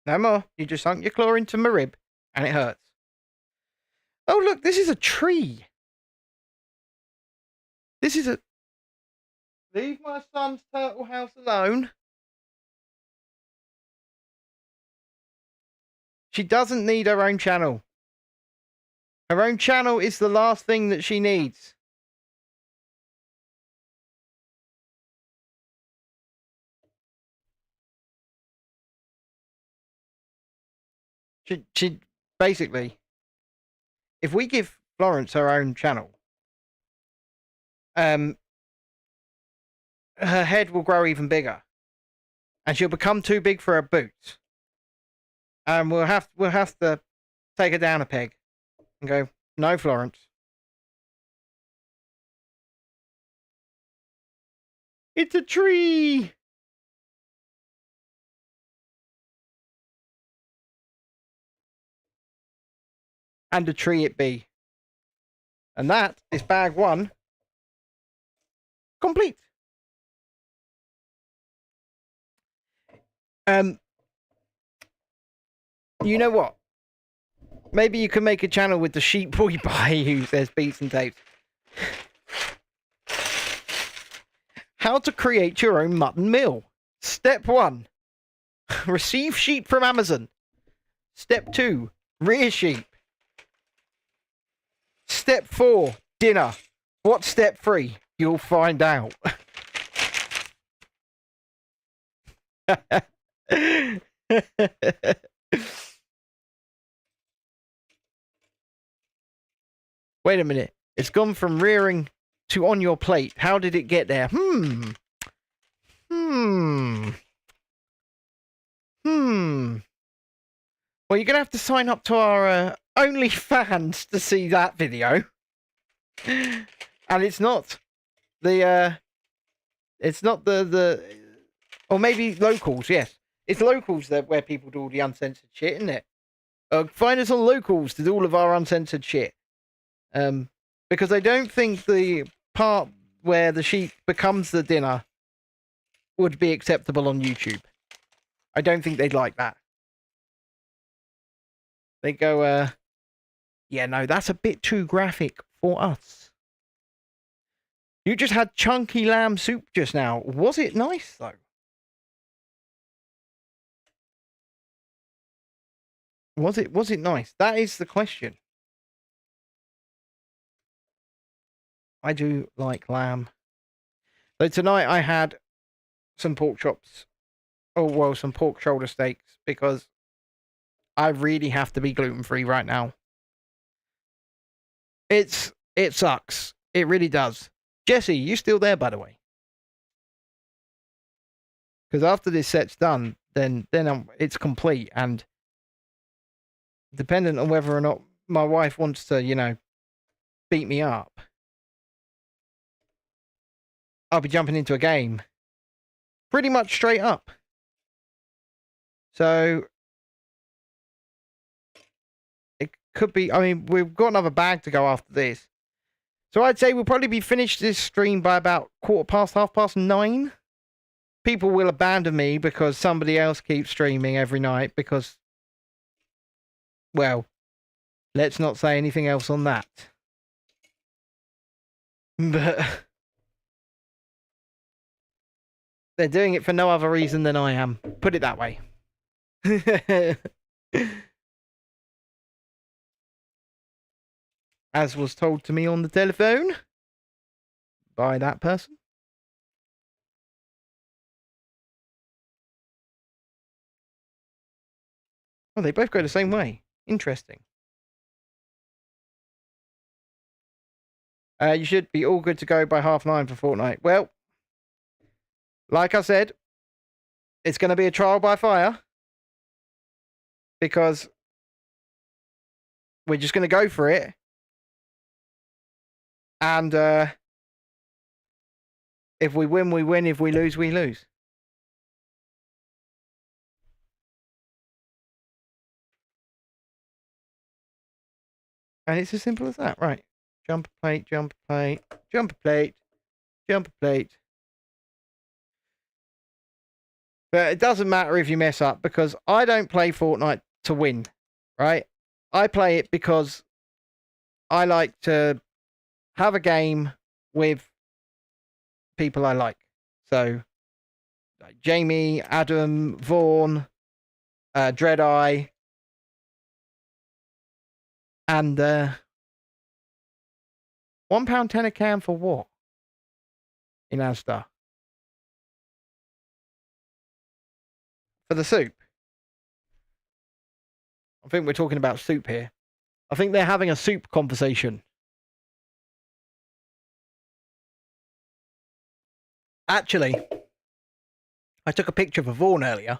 No more. You just sunk your claw into my rib, and it hurts. Oh, look, this is a tree. This is a... Leave my son's turtle house alone. She doesn't need her own channel. Her own channel is the last thing that she needs. She basically, if we give Florence her own channel, her head will grow even bigger, and she'll become too big for her boots, and we'll have to take her down a peg and go, no, Florence. It's a tree. And a tree it be. And that is bag 1 complete. You know what? Maybe you can make a channel with the sheep we buy who says beats and tapes. How to create your own mutton mill. Step 1. Receive sheep from Amazon. Step 2. Rear sheep. Step 4. Dinner. What's step 3? You'll find out. Wait a minute. It's gone from rearing to on your plate. How did it get there? Well, you're going to have to sign up to our OnlyFans to see that video. And it's not the or maybe locals, yes. It's locals where people do all the uncensored shit, isn't it? Find us on locals to do all of our uncensored shit. Because I don't think the part where the sheep becomes the dinner would be acceptable on YouTube. I don't think they'd like that. They go, yeah, no, that's a bit too graphic for us. You just had chunky lamb soup just now. Was it nice, though? Was it nice? That is the question. I do like lamb. So tonight I had some pork chops. Oh, well, some pork shoulder steaks because I really have to be gluten-free right now. It sucks. It really does. Jesse, you still there, by the way? Because after this set's done, then it's complete, and dependent on whether or not my wife wants to, beat me up, I'll be jumping into a game pretty much straight up. So it could be, I mean, we've got another bag to go after this. So I'd say we'll probably be finished this stream by about 9:15. People will abandon me because somebody else keeps streaming every night because, well, let's not say anything else on that. But they're doing it for no other reason than I am. Put it that way. As was told to me on the telephone by that person. Oh, they both go the same way. Interesting. You should be all good to go by 9:30 for Fortnite. Well, like I said, it's going to be a trial by fire. Because we're just going to go for it. And if we win, we win. If we lose, we lose. And it's as simple as that. Right. Jump a plate, jump a plate, jump a plate, jump a plate. But it doesn't matter if you mess up because I don't play Fortnite to win, right? I play it because I like to have a game with people I like. So, like Jamie, Adam, Vaughn, Dreadeye, and £1.10 a can for what? In Asda. For the soup. I think we're talking about soup here. I think they're having a soup conversation. Actually, I took a picture for Vaughn earlier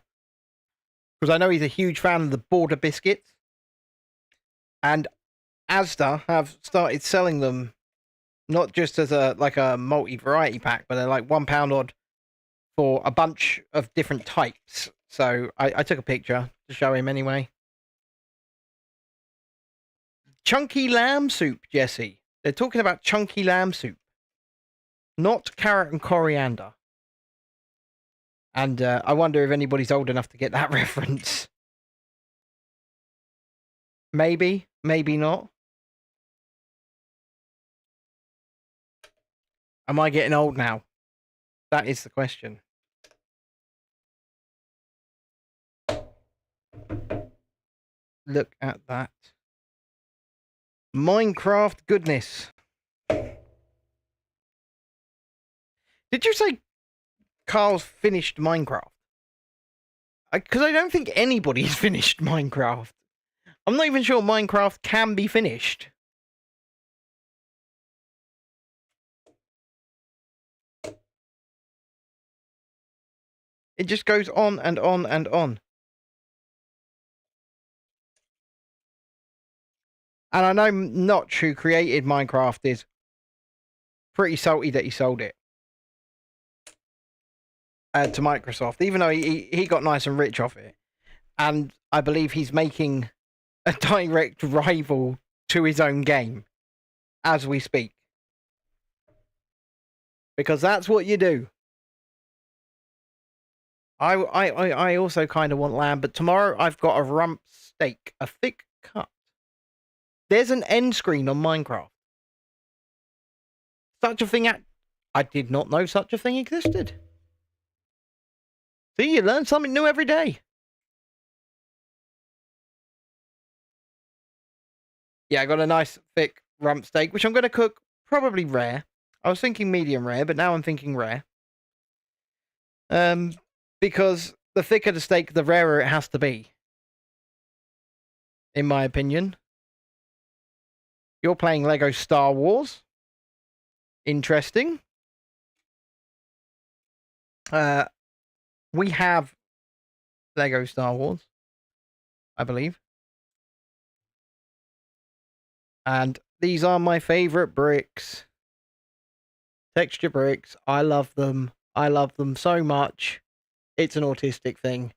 because I know he's a huge fan of the Border biscuits. And Asda have started selling them not just as a multi-variety pack, but they're like £1 odd for a bunch of different types. So I took a picture to show him anyway. Chunky lamb soup, Jesse. They're talking about chunky lamb soup. Not carrot and coriander. And I wonder if anybody's old enough to get that reference. Maybe, maybe not. Am I getting old now? That is the question. Look at that. Minecraft goodness. Did you say Carl's finished Minecraft? Because I don't think anybody's finished Minecraft. I'm not even sure Minecraft can be finished. It just goes on and on and on. And I know Notch, who created Minecraft, is pretty salty that he sold it to Microsoft, even though he got nice and rich off it. And I believe he's making a direct rival to his own game as we speak. Because that's what you do. I also kind of want lamb, but tomorrow I've got a rump steak, a thick cut. There's an end screen on Minecraft. Such a thing I did not know such a thing existed. See, you learn something new every day. Yeah, I got a nice thick rump steak, which I'm going to cook probably rare. I was thinking medium rare, but now I'm thinking rare. Because the thicker the steak, the rarer it has to be. In my opinion. You're playing Lego Star Wars. Interesting. We have Lego Star Wars, I believe. And these are my favorite bricks. Texture bricks. I love them. I love them so much. It's an autistic thing.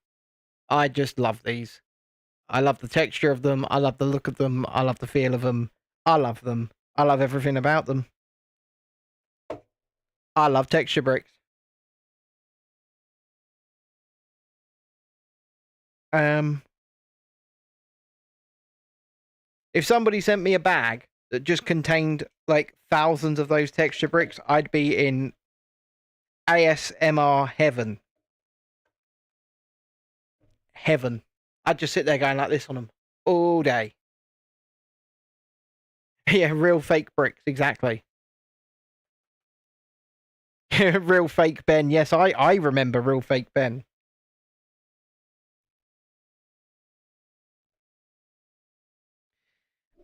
I just love these. I love the texture of them. I love the look of them. I love the feel of them. I love them. I love everything about them. I love texture bricks. If somebody sent me a bag that just contained like thousands of those texture bricks, I'd be in ASMR heaven. Heaven. I'd just sit there going like this on them all day. Yeah, real fake bricks, exactly. Real fake Ben. Yes, I remember real fake Ben.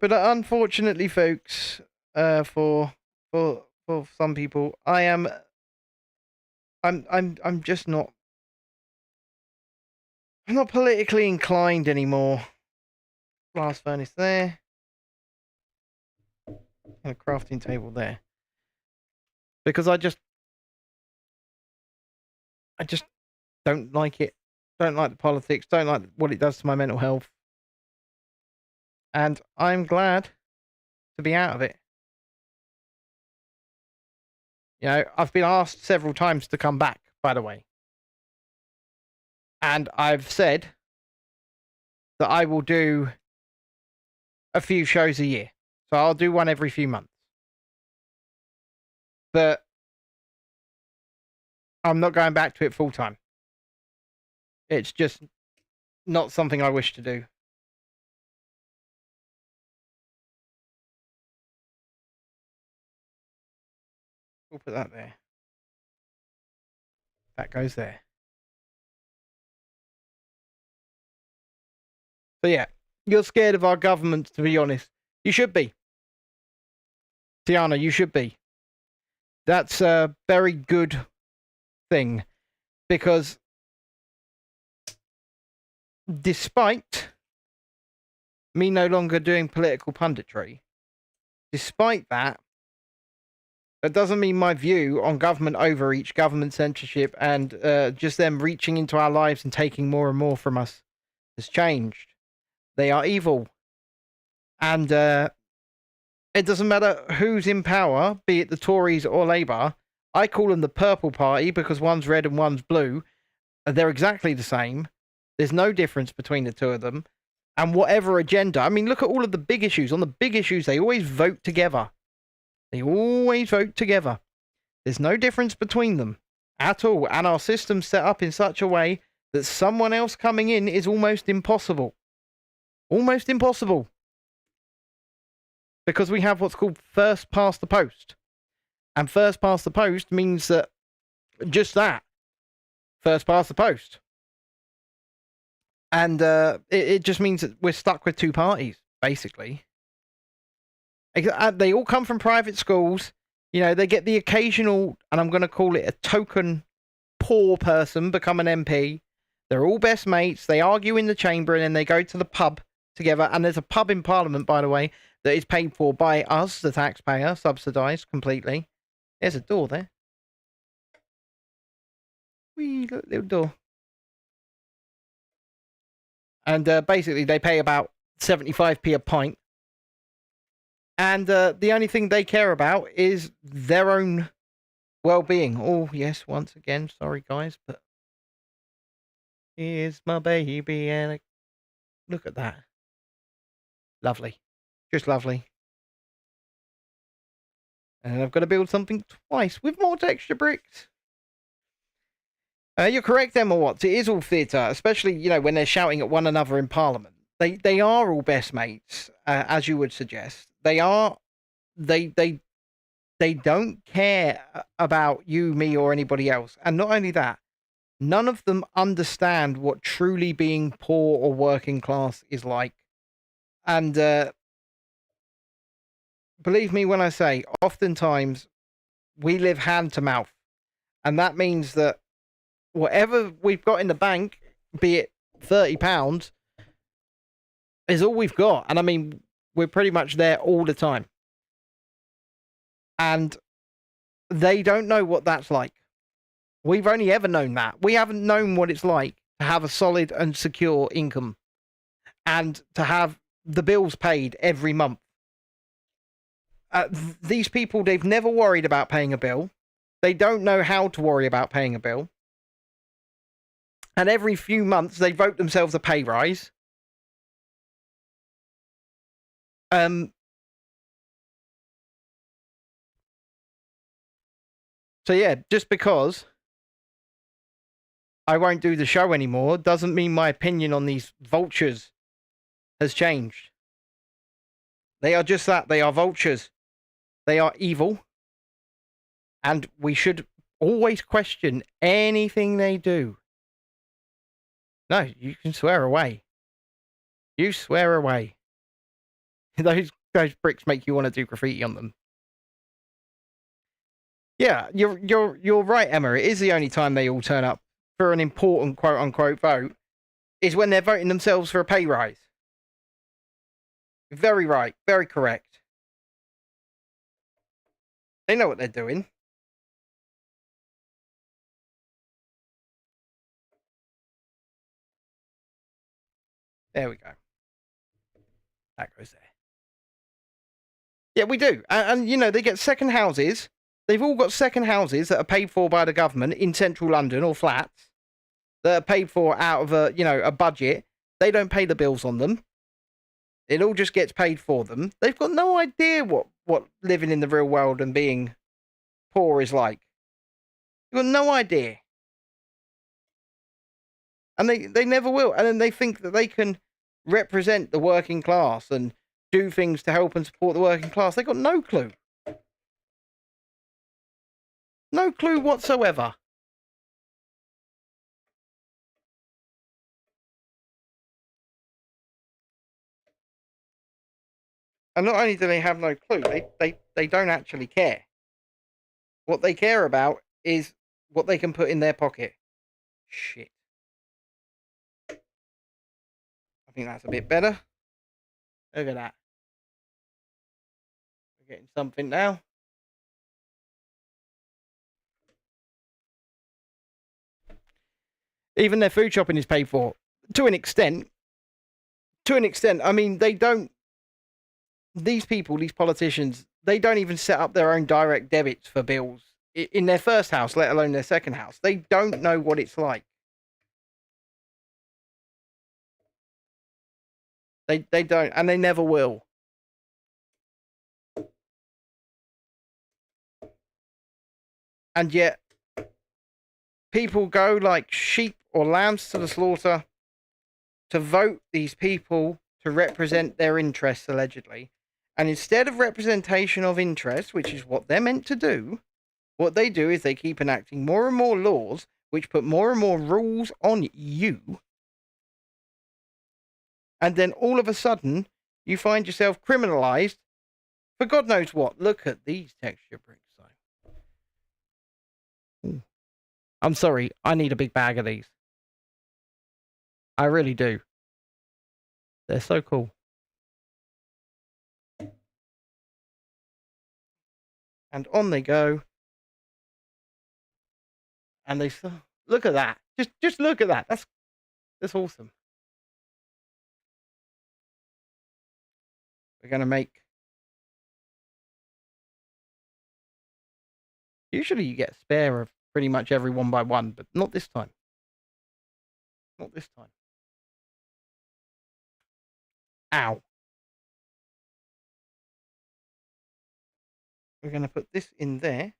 But unfortunately, folks, for some people, I'm just not. I'm not politically inclined anymore. Blast furnace there. And a crafting table there. Because I just don't like it. Don't like the politics. Don't like what it does to my mental health. And I'm glad to be out of it. You know, I've been asked several times to come back, by the way. And I've said that I will do a few shows a year. So I'll do one every few months. But I'm not going back to it full time. It's just not something I wish to do. We'll put that there. That goes there. So yeah, you're scared of our government, to be honest. You should be. Tiana, you should be. That's a very good thing. Because despite me no longer doing political punditry, despite that, that doesn't mean my view on government overreach, government censorship, and just them reaching into our lives and taking more and more from us has changed. They are evil. And it doesn't matter who's in power, be it the Tories or Labour. I call them the Purple Party because one's red and one's blue. They're exactly the same. There's no difference between the two of them. And whatever agenda, I mean, look at all of the big issues. On the big issues, they always vote together. They always vote together. There's no difference between them at all. And our system's set up in such a way that someone else coming in is almost impossible. Almost impossible. Because we have what's called first past the post. And first past the post means that just that. First past the post. And it just means that we're stuck with two parties, basically. They all come from private schools. You know, they get the occasional, and I'm going to call it a token poor person become an MP. They're all best mates. They argue in the chamber and then they go to the pub together. And there's a pub in Parliament, by the way, that is paid for by us, the taxpayer, subsidised completely. There's a door there. Wee little door. And basically they pay about 75p a pint. And the only thing they care about is their own well-being. Oh, yes, once again, sorry, guys, but here's my baby, and look at that. Lovely. Just lovely. And I've got to build something twice with more texture bricks. You're correct, Emma Watts. It is all theatre, especially, you know, when they're shouting at one another in Parliament. They are all best mates, as you would suggest. They are. They don't care about you, me, or anybody else. And not only that, none of them understand what truly being poor or working class is like. And believe me when I say, oftentimes we live hand to mouth. And that means that whatever we've got in the bank, be it £30, is all we've got. And I mean, we're pretty much there all the time. And they don't know what that's like. We've only ever known that. We haven't known what it's like to have a solid and secure income and to have the bills paid every month. These people, they've never worried about paying a bill. They don't know how to worry about paying a bill. And every few months, they vote themselves a pay rise. So yeah, just because I won't do the show anymore doesn't mean my opinion on these vultures has changed. They are just that. They are vultures. They are evil. And we should always question anything they do. No, you can swear away. You swear away. Those bricks make you want to do graffiti on them. Yeah, you're right, Emma. It is the only time they all turn up for an important quote unquote vote is when they're voting themselves for a pay rise. Very right, very correct. They know what they're doing. There we go. That goes there. Yeah, we do. And you know, they get second houses. They've all got second houses that are paid for by the government in central London, or flats that are paid for out of a budget. They don't pay the bills on them. It all just gets paid for them. They've got no idea what living in the real world and being poor is like. They've got no idea. And they never will. And then they think that they can represent the working class and do things to help and support the working class. They've got no clue. No clue whatsoever. And not only do they have no clue, they don't actually care. What they care about is what they can put in their pocket. Shit. I think that's a bit better. Look at that. We're getting something now. Even their food shopping is paid for. To an extent. I mean, they don't... These people, these politicians, they don't even set up their own direct debits for bills in their first house, let alone their second house. They don't know what it's like. They don't, and they never will. And yet, people go like sheep or lambs to the slaughter to vote these people to represent their interests, allegedly. And instead of representation of interest, which is what they're meant to do, what they do is they keep enacting more and more laws which put more and more rules on you. And then all of a sudden, you find yourself criminalized for God knows what. Look at these texture bricks, though. Ooh. I'm sorry, I need a big bag of these. I really do. They're so cool. And on they go. And they look at that. Just look at that. That's awesome. We're gonna make. Usually you get a spare of pretty much every one by one, but not this time. Not this time. Ow. We're gonna put this in there.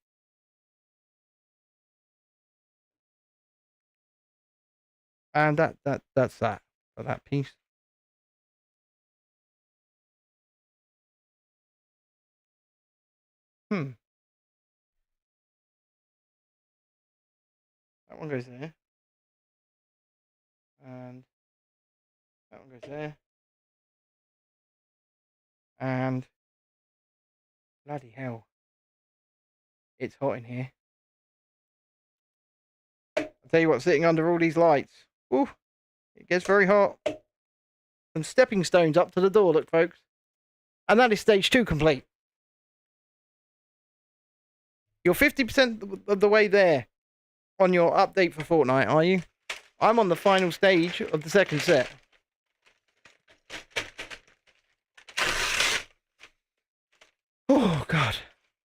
And that's that for that piece. That one goes there. And that one goes there. And bloody hell. It's hot in here. I'll tell you what, sitting under all these lights. Ooh, it gets very hot. Some stepping stones up to the door, look, folks. And that is stage 2 complete. You're 50% of the way there on your update for Fortnite, are you? I'm on the final stage of the second set. Oh, God.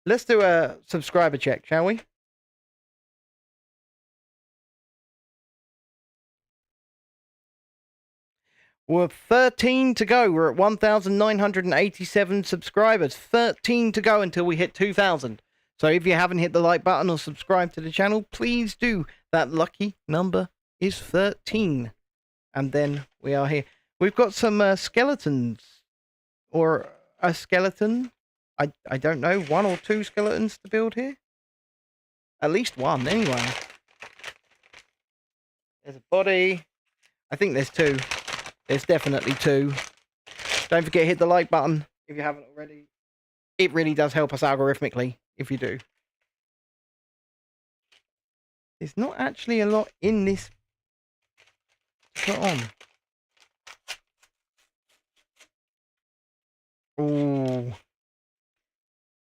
Let's do a subscriber check, shall we? We're 13 to go. We're at 1,987 subscribers. 13 to go until we hit 2,000. So if you haven't hit the like button or subscribe to the channel, please do. That lucky number is 13. And then we are here. We've got some skeletons. Or a skeleton. I don't know. 1 or 2 skeletons to build here. At least 1, anyway. There's a body. I think there's 2. There's definitely 2. Don't forget to hit the like button if you haven't already. It really does help us algorithmically if you do. There's not actually a lot in this to put on. Ooh.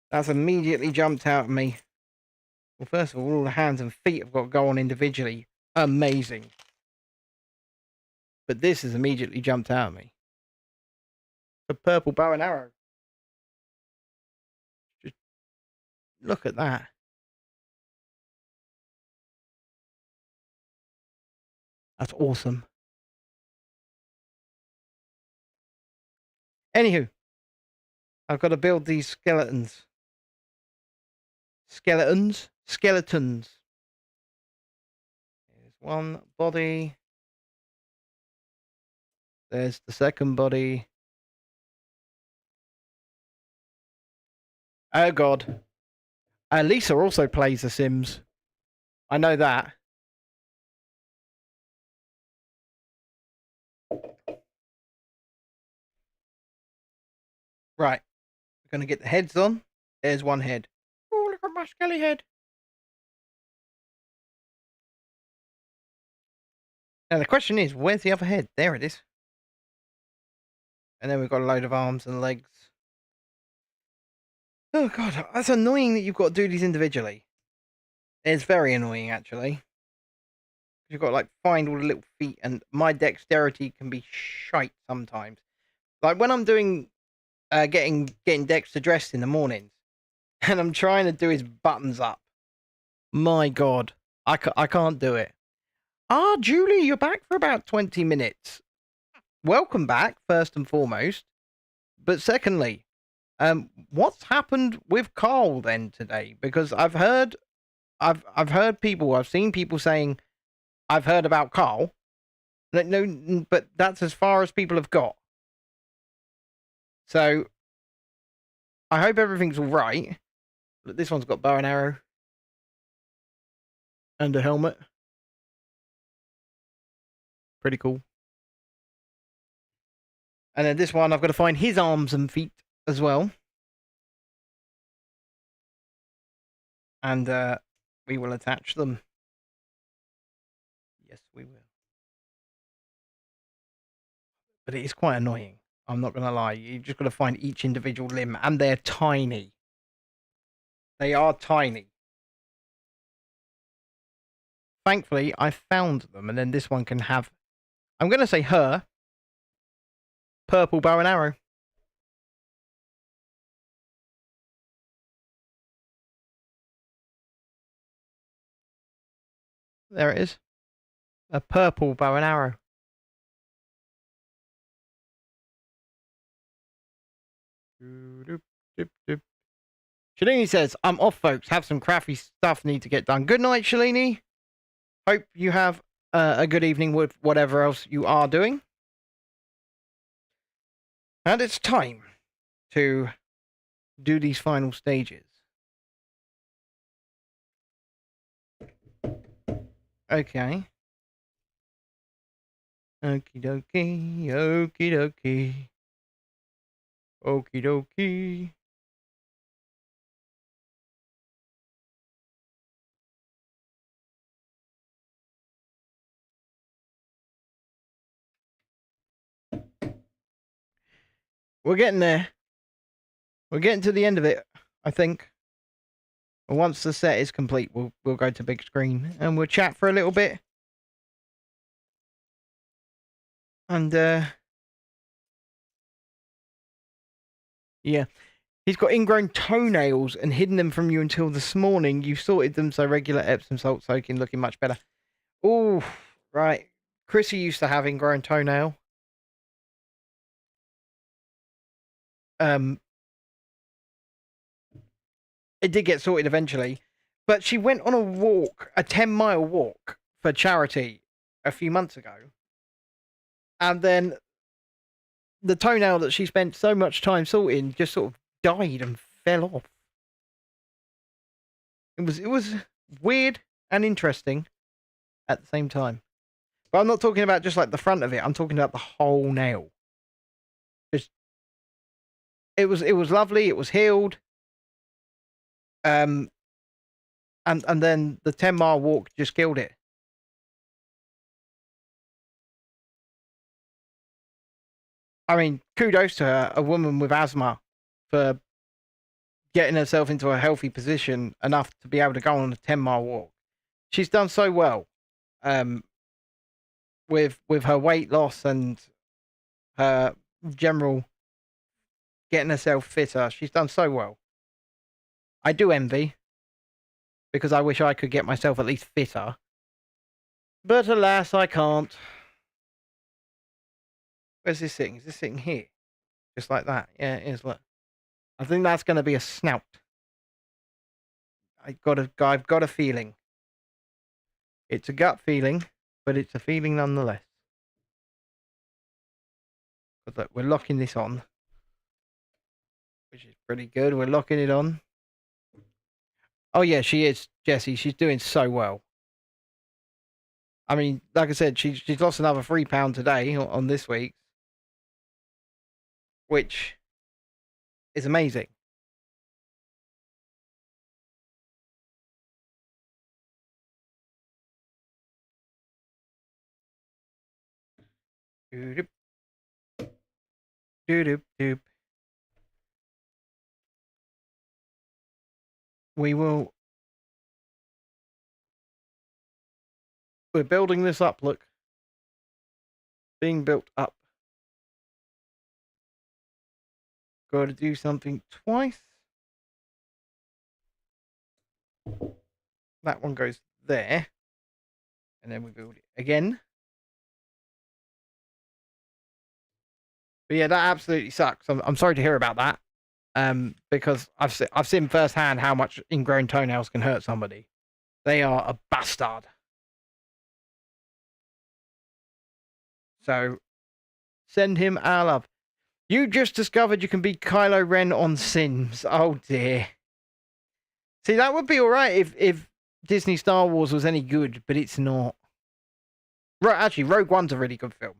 That's immediately jumped out at me. Well, first of all the hands and feet have got to go on individually. Amazing. But this has immediately jumped out at me. The purple bow and arrow. Just look at that. That's awesome. Anywho, I've got to build these skeletons. Skeletons. There's one body. There's the second body. Oh god. Lisa also plays The Sims. I know that. Right. We're going to get the heads on. There's one head. Oh, look at my skelly head. Now the question is, where's the other head? There it is. And then we've got a load of arms and legs. Oh god, that's annoying that you've got to do these individually. It's very annoying, actually. You've got to, like, find all the little feet, and my dexterity can be shite sometimes. Like, when I'm doing, getting Dexter dressed in the mornings, and I'm trying to do his buttons up. My god, I can't do it. Ah, Julie, you're back for about 20 minutes. Welcome back, first and foremost. But secondly, what's happened with Carl then today? Because I've heard people, I've seen people saying, I've heard about Carl. No, but that's as far as people have got. So, I hope everything's all right. Look, this one's got bow and arrow. And a helmet. Pretty cool. And then this one, I've got to find his arms and feet as well. And we will attach them. Yes, we will. But it is quite annoying. I'm not going to lie. You've just got to find each individual limb. And they're tiny. They are tiny. Thankfully, I found them. And then this one can have... I'm going to say her. Purple bow and arrow. There it is. A purple bow and arrow. Shalini says, I'm off, folks. Have some crafty stuff need to get done. Good night, Shalini. Hope you have a good evening with whatever else you are doing. And it's time to do these final stages. Okay. Okie dokie, okie dokie. Okie dokie. We're getting there. We're getting to the end of it, I think. Once the set is complete, we'll go to big screen and we'll chat for a little bit. And yeah. He's got ingrown toenails and hidden them from you until this morning. You sorted them so regular Epsom salt soaking, looking much better. Oh, right. Chrissy used to have ingrown toenail. It did get sorted eventually, but she went on a walk, a 10-mile walk for charity a few months ago. And then the toenail that she spent so much time sorting just sort of died and fell off. It was weird and interesting at the same time. But I'm not talking about just like the front of it. I'm talking about the whole nail. Just it was lovely. It was healed. And then the 10-mile walk just killed it. I mean, kudos to her, a woman with asthma, for getting herself into a healthy position enough to be able to go on a 10-mile walk. She's done so well, with her weight loss and her general getting herself fitter. She's done so well. I do envy, because I wish I could get myself at least fitter. But alas, I can't. Where's this sitting? Is this sitting here? Just like that? Yeah, it is. Look. I think that's going to be a snout. I've got a feeling. It's a gut feeling, but it's a feeling nonetheless. But look, we're locking this on, which is pretty good. We're locking it on. Oh yeah, she is, Jessie. She's doing so well. I mean, like I said, she's lost another £3 today on this week, which is amazing. Doop doop doop. We're building this up. Look, being built up. Got to do something twice. That one goes there, and then we build it again. But yeah, that absolutely sucks. I'm sorry to hear about that. Because I've seen firsthand how much ingrown toenails can hurt somebody. They are a bastard. So, send him our love. You just discovered you can be Kylo Ren on Sims. Oh dear. See, that would be alright if Disney Star Wars was any good, but it's not. Right, actually, Rogue One's a really good film.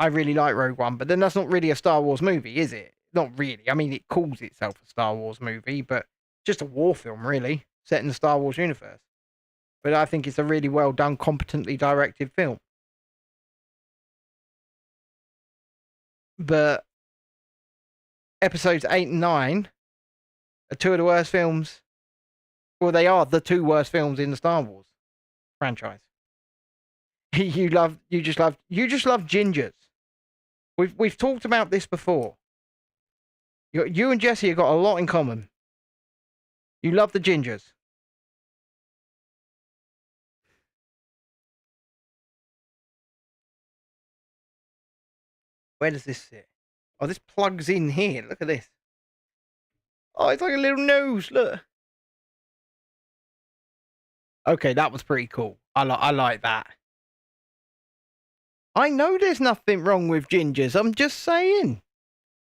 I really like Rogue One, but then that's not really a Star Wars movie, is it? Not really. I mean, it calls itself a Star Wars movie, but just a war film, really, set in the Star Wars universe. But I think it's a really well done, competently directed film. But episodes 8 and 9 are two of the worst films. Well, they are the two worst films in the Star Wars franchise. You just love gingers. We've talked about this before. You and Jessie have got a lot in common. You love the gingers. Where does this sit? Oh, this plugs in here. Look at this. Oh, it's like a little nose. Look. Okay, that was pretty cool. I like that. I know there's nothing wrong with gingers. I'm just saying.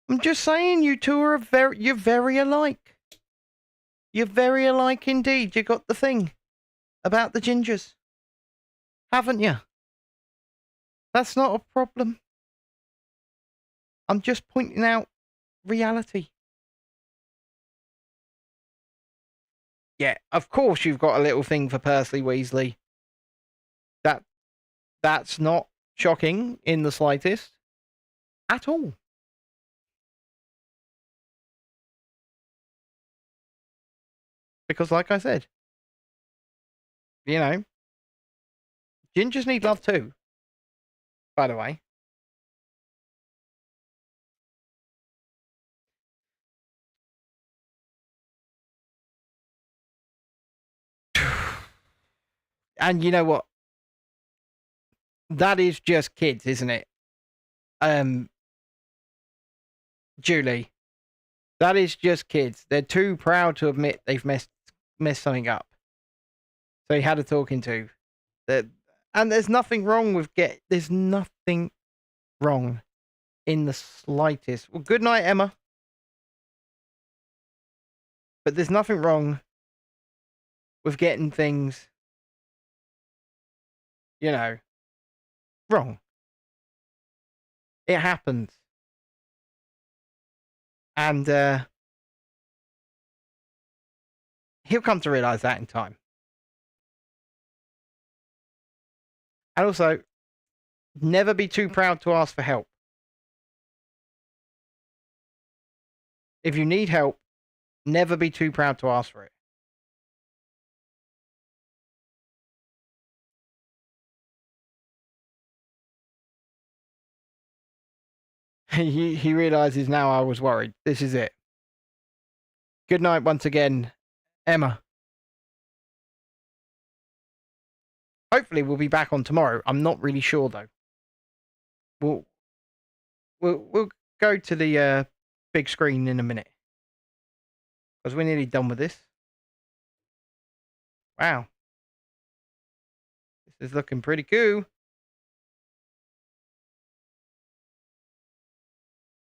You two are you're very alike. You're very alike indeed. You got the thing about the gingers, haven't you? That's not a problem. I'm just pointing out reality. Yeah, of course you've got a little thing for Percy Weasley. That's not shocking in the slightest. At all. Because like I said, you know, gingers need love too, by the way. And you know what? That is just kids, isn't it? Julie, That is just kids. They're too proud to admit they've messed something up. So he had a talking to. And there's nothing wrong with there's nothing wrong in the slightest. Well, good night, Emma. But there's nothing wrong with getting things, wrong. It happens. And he'll come to realize that in time. And also, never be too proud to ask for help. If you need help, never be too proud to ask for it. He realizes now I was worried. This is it. Good night once again, Emma. Hopefully we'll be back on tomorrow. I'm not really sure though. We'll go to the big screen in a minute, because we're nearly done with this. Wow. This is looking pretty cool.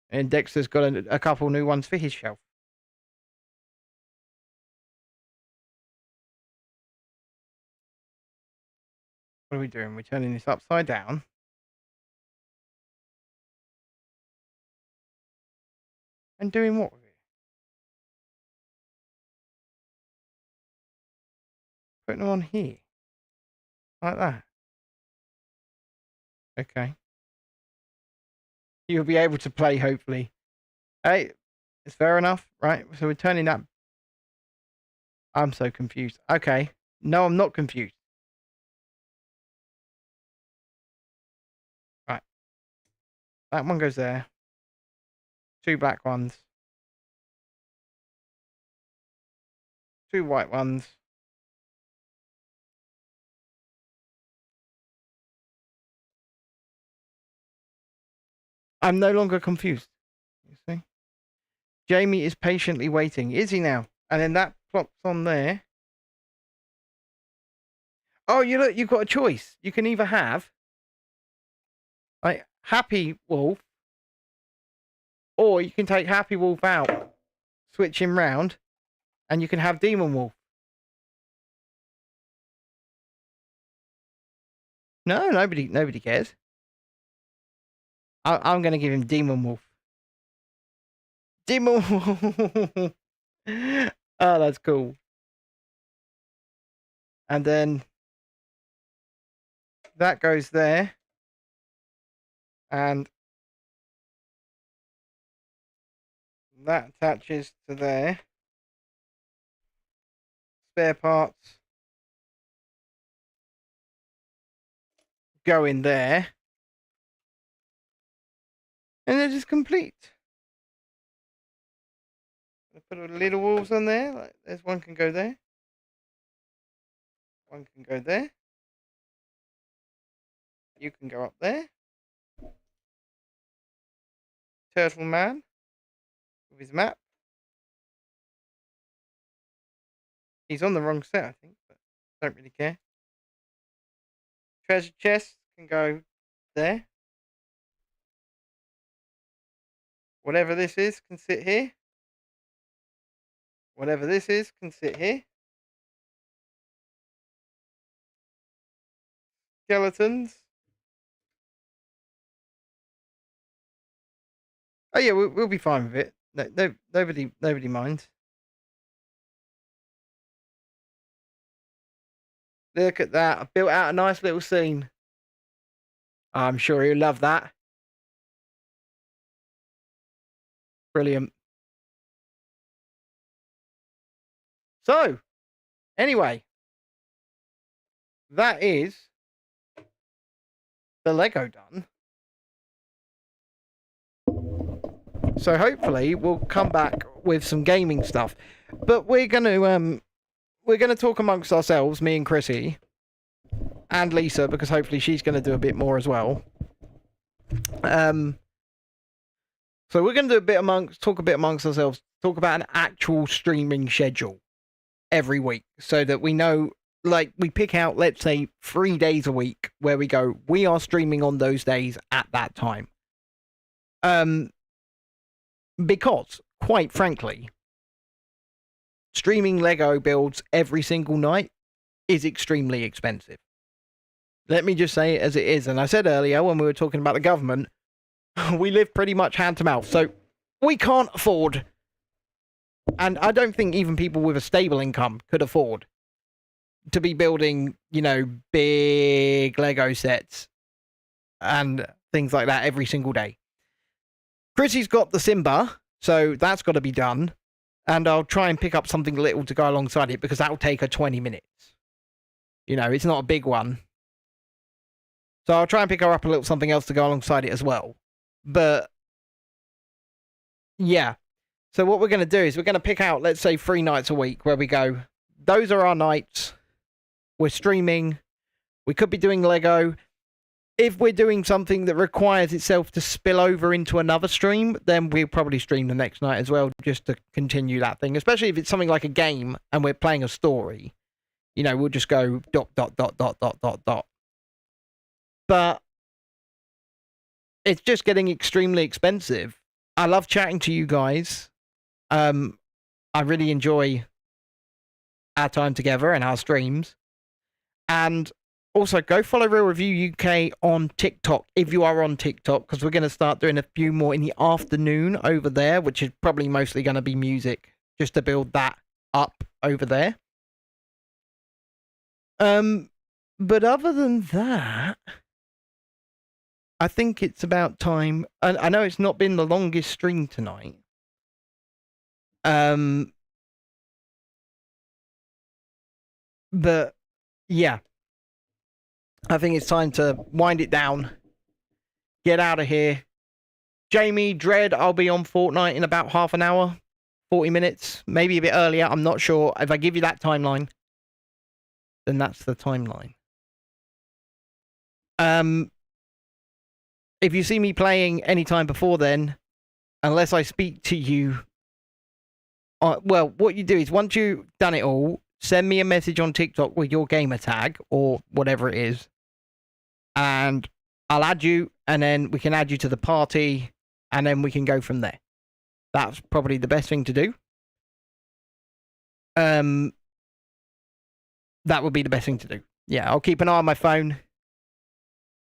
And Dexter's got a couple new ones for his shelf. What are we doing? We're turning this upside down. And doing what with it? Putting them on here. Like that. Okay. You'll be able to play, hopefully. Hey, it's fair enough, right? So we're turning that. I'm so confused. Okay. No, I'm not confused. Right. That one goes there. 2 black ones. 2 white ones. I'm no longer confused. You see? Jamie is patiently waiting. Is he now? And then that plops on there. Oh, you've got a choice. You can either have like Happy Wolf, or you can take Happy Wolf out, switch him round, and you can have Demon Wolf. No, nobody cares. I'm going to give him Demon Wolf. Demon Wolf. Oh, that's cool. And then that goes there. And that attaches to there. Spare parts go in there. And it is complete. I put a little wolves on there. Like, there's one can go there. One can go there. You can go up there. Turtle Man with his map. He's on the wrong set, I think, but don't really care. Treasure chest can go there. Whatever this is can sit here. Whatever this is can sit here. Skeletons. Oh yeah, we'll be fine with it. No, nobody minds. Look at that. I built out a nice little scene. I'm sure he'll love that. Brilliant. So, anyway, that is the Lego done. So hopefully we'll come back with some gaming stuff. But we're gonna talk amongst ourselves, me and Chrissy, and Lisa, because hopefully she's gonna do a bit more as well. So we're gonna do talk a bit amongst ourselves, talk about an actual streaming schedule every week so that we know, like, we pick out, let's say, 3 days a week where we go, we are streaming on those days at that time. Because, quite frankly, streaming Lego builds every single night is extremely expensive. Let me just say it as it is. And I said earlier when we were talking about the government, we live pretty much hand to mouth. So we can't afford, and I don't think even people with a stable income could afford to be building, you know, big Lego sets and things like that every single day. Chrissy's got the Simba, so that's got to be done. And I'll try and pick up something little to go alongside it because that'll take her 20 minutes. You know, it's not a big one. So I'll try and pick her up a little something else to go alongside it as well. But, yeah. So what we're going to do is we're going to pick out, let's say, 3 nights a week where we go, those are our nights. We're streaming. We could be doing Lego. If we're doing something that requires itself to spill over into another stream, then we'll probably stream the next night as well, just to continue that thing. Especially if it's something like a game and we're playing a story. You know, we'll just go ... But it's just getting extremely expensive. I love chatting to you guys. I really enjoy our time together and our streams. And also, go follow Real Review UK on TikTok if you are on TikTok, because we're going to start doing a few more in the afternoon over there, which is probably mostly going to be music, just to build that up over there. But other than that, I think it's about time. I know it's not been the longest stream tonight. But yeah, I think it's time to wind it down. Get out of here. Jamie, Dread, I'll be on Fortnite in about half an hour, 40 minutes, maybe a bit earlier. I'm not sure. If I give you that timeline, then that's the timeline. If you see me playing any time before then, unless I speak to you, well, what you do is once you've done it all, send me a message on TikTok with your gamer tag or whatever it is, and I'll add you, and then we can add you to the party, and then we can go from there. That's probably the best thing to do. That would be the best thing to do. Yeah, I'll keep an eye on my phone.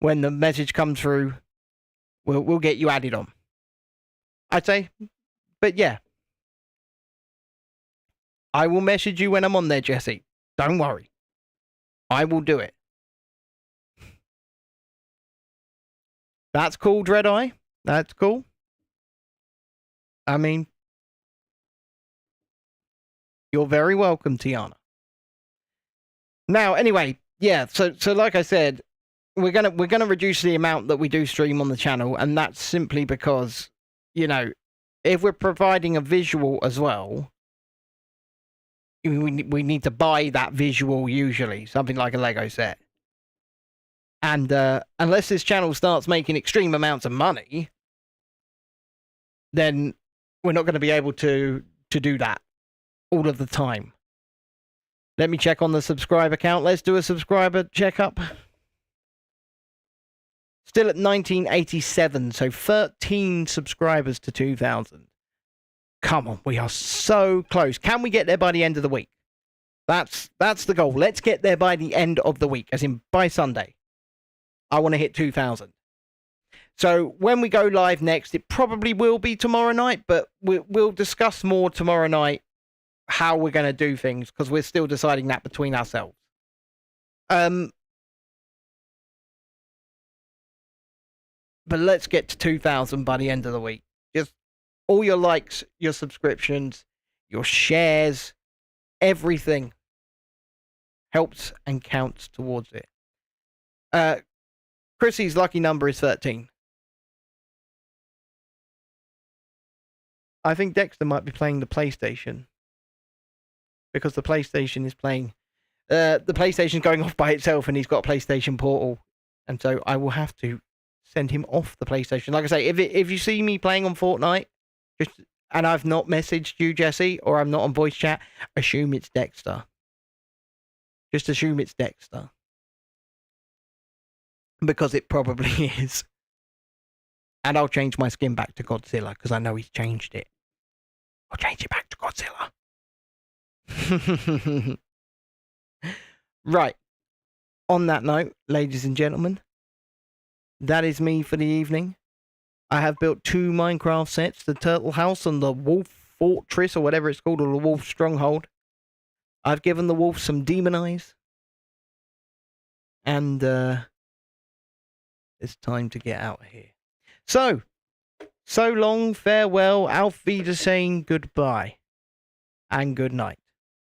When the message comes through, we'll get you added on, I'd say. But yeah, I will message you when I'm on there, Jesse. Don't worry. I will do it. That's cool, Dreadeye. That's cool. I mean, you're very welcome, Tiana. Now, anyway, yeah, so like I said, we're gonna reduce the amount that we do stream on the channel, and that's simply because, you know, if we're providing a visual as well, we need to buy that visual usually, something like a Lego set. And unless this channel starts making extreme amounts of money, then we're not going to be able to do that all of the time. Let me check on the subscriber count. Let's do a subscriber checkup. Still at 1987, so 13 subscribers to 2,000. Come on, we are so close. Can we get there by the end of the week? That's the goal. Let's get there by the end of the week, as in by Sunday. I want to hit 2,000. So when we go live next, it probably will be tomorrow night, but we'll discuss more tomorrow night how we're going to do things, because we're still deciding that between ourselves. But let's get to 2,000 by the end of the week. Just all your likes, your subscriptions, your shares, everything helps and counts towards it. Chrissy's lucky number is 13. I think Dexter might be playing the PlayStation, because the PlayStation is playing. The PlayStation's going off by itself, and he's got a PlayStation Portal, and so I will have to send him off the PlayStation. Like I say, if you see me playing on Fortnite, just and I've not messaged you, Jesse, or I'm not on voice chat, assume it's Dexter. Just assume it's Dexter. Because it probably is. And I'll change my skin back to Godzilla, because I know he's changed it. I'll change it back to Godzilla. Right. On that note, ladies and gentlemen, that is me for the evening. I have built 2 Minecraft sets, the Turtle House and the Wolf Fortress, or whatever it's called, or the Wolf Stronghold. I've given the wolf some demon eyes. And it's time to get out of here. So long, farewell, auf Wiedersehen, goodbye, and good night.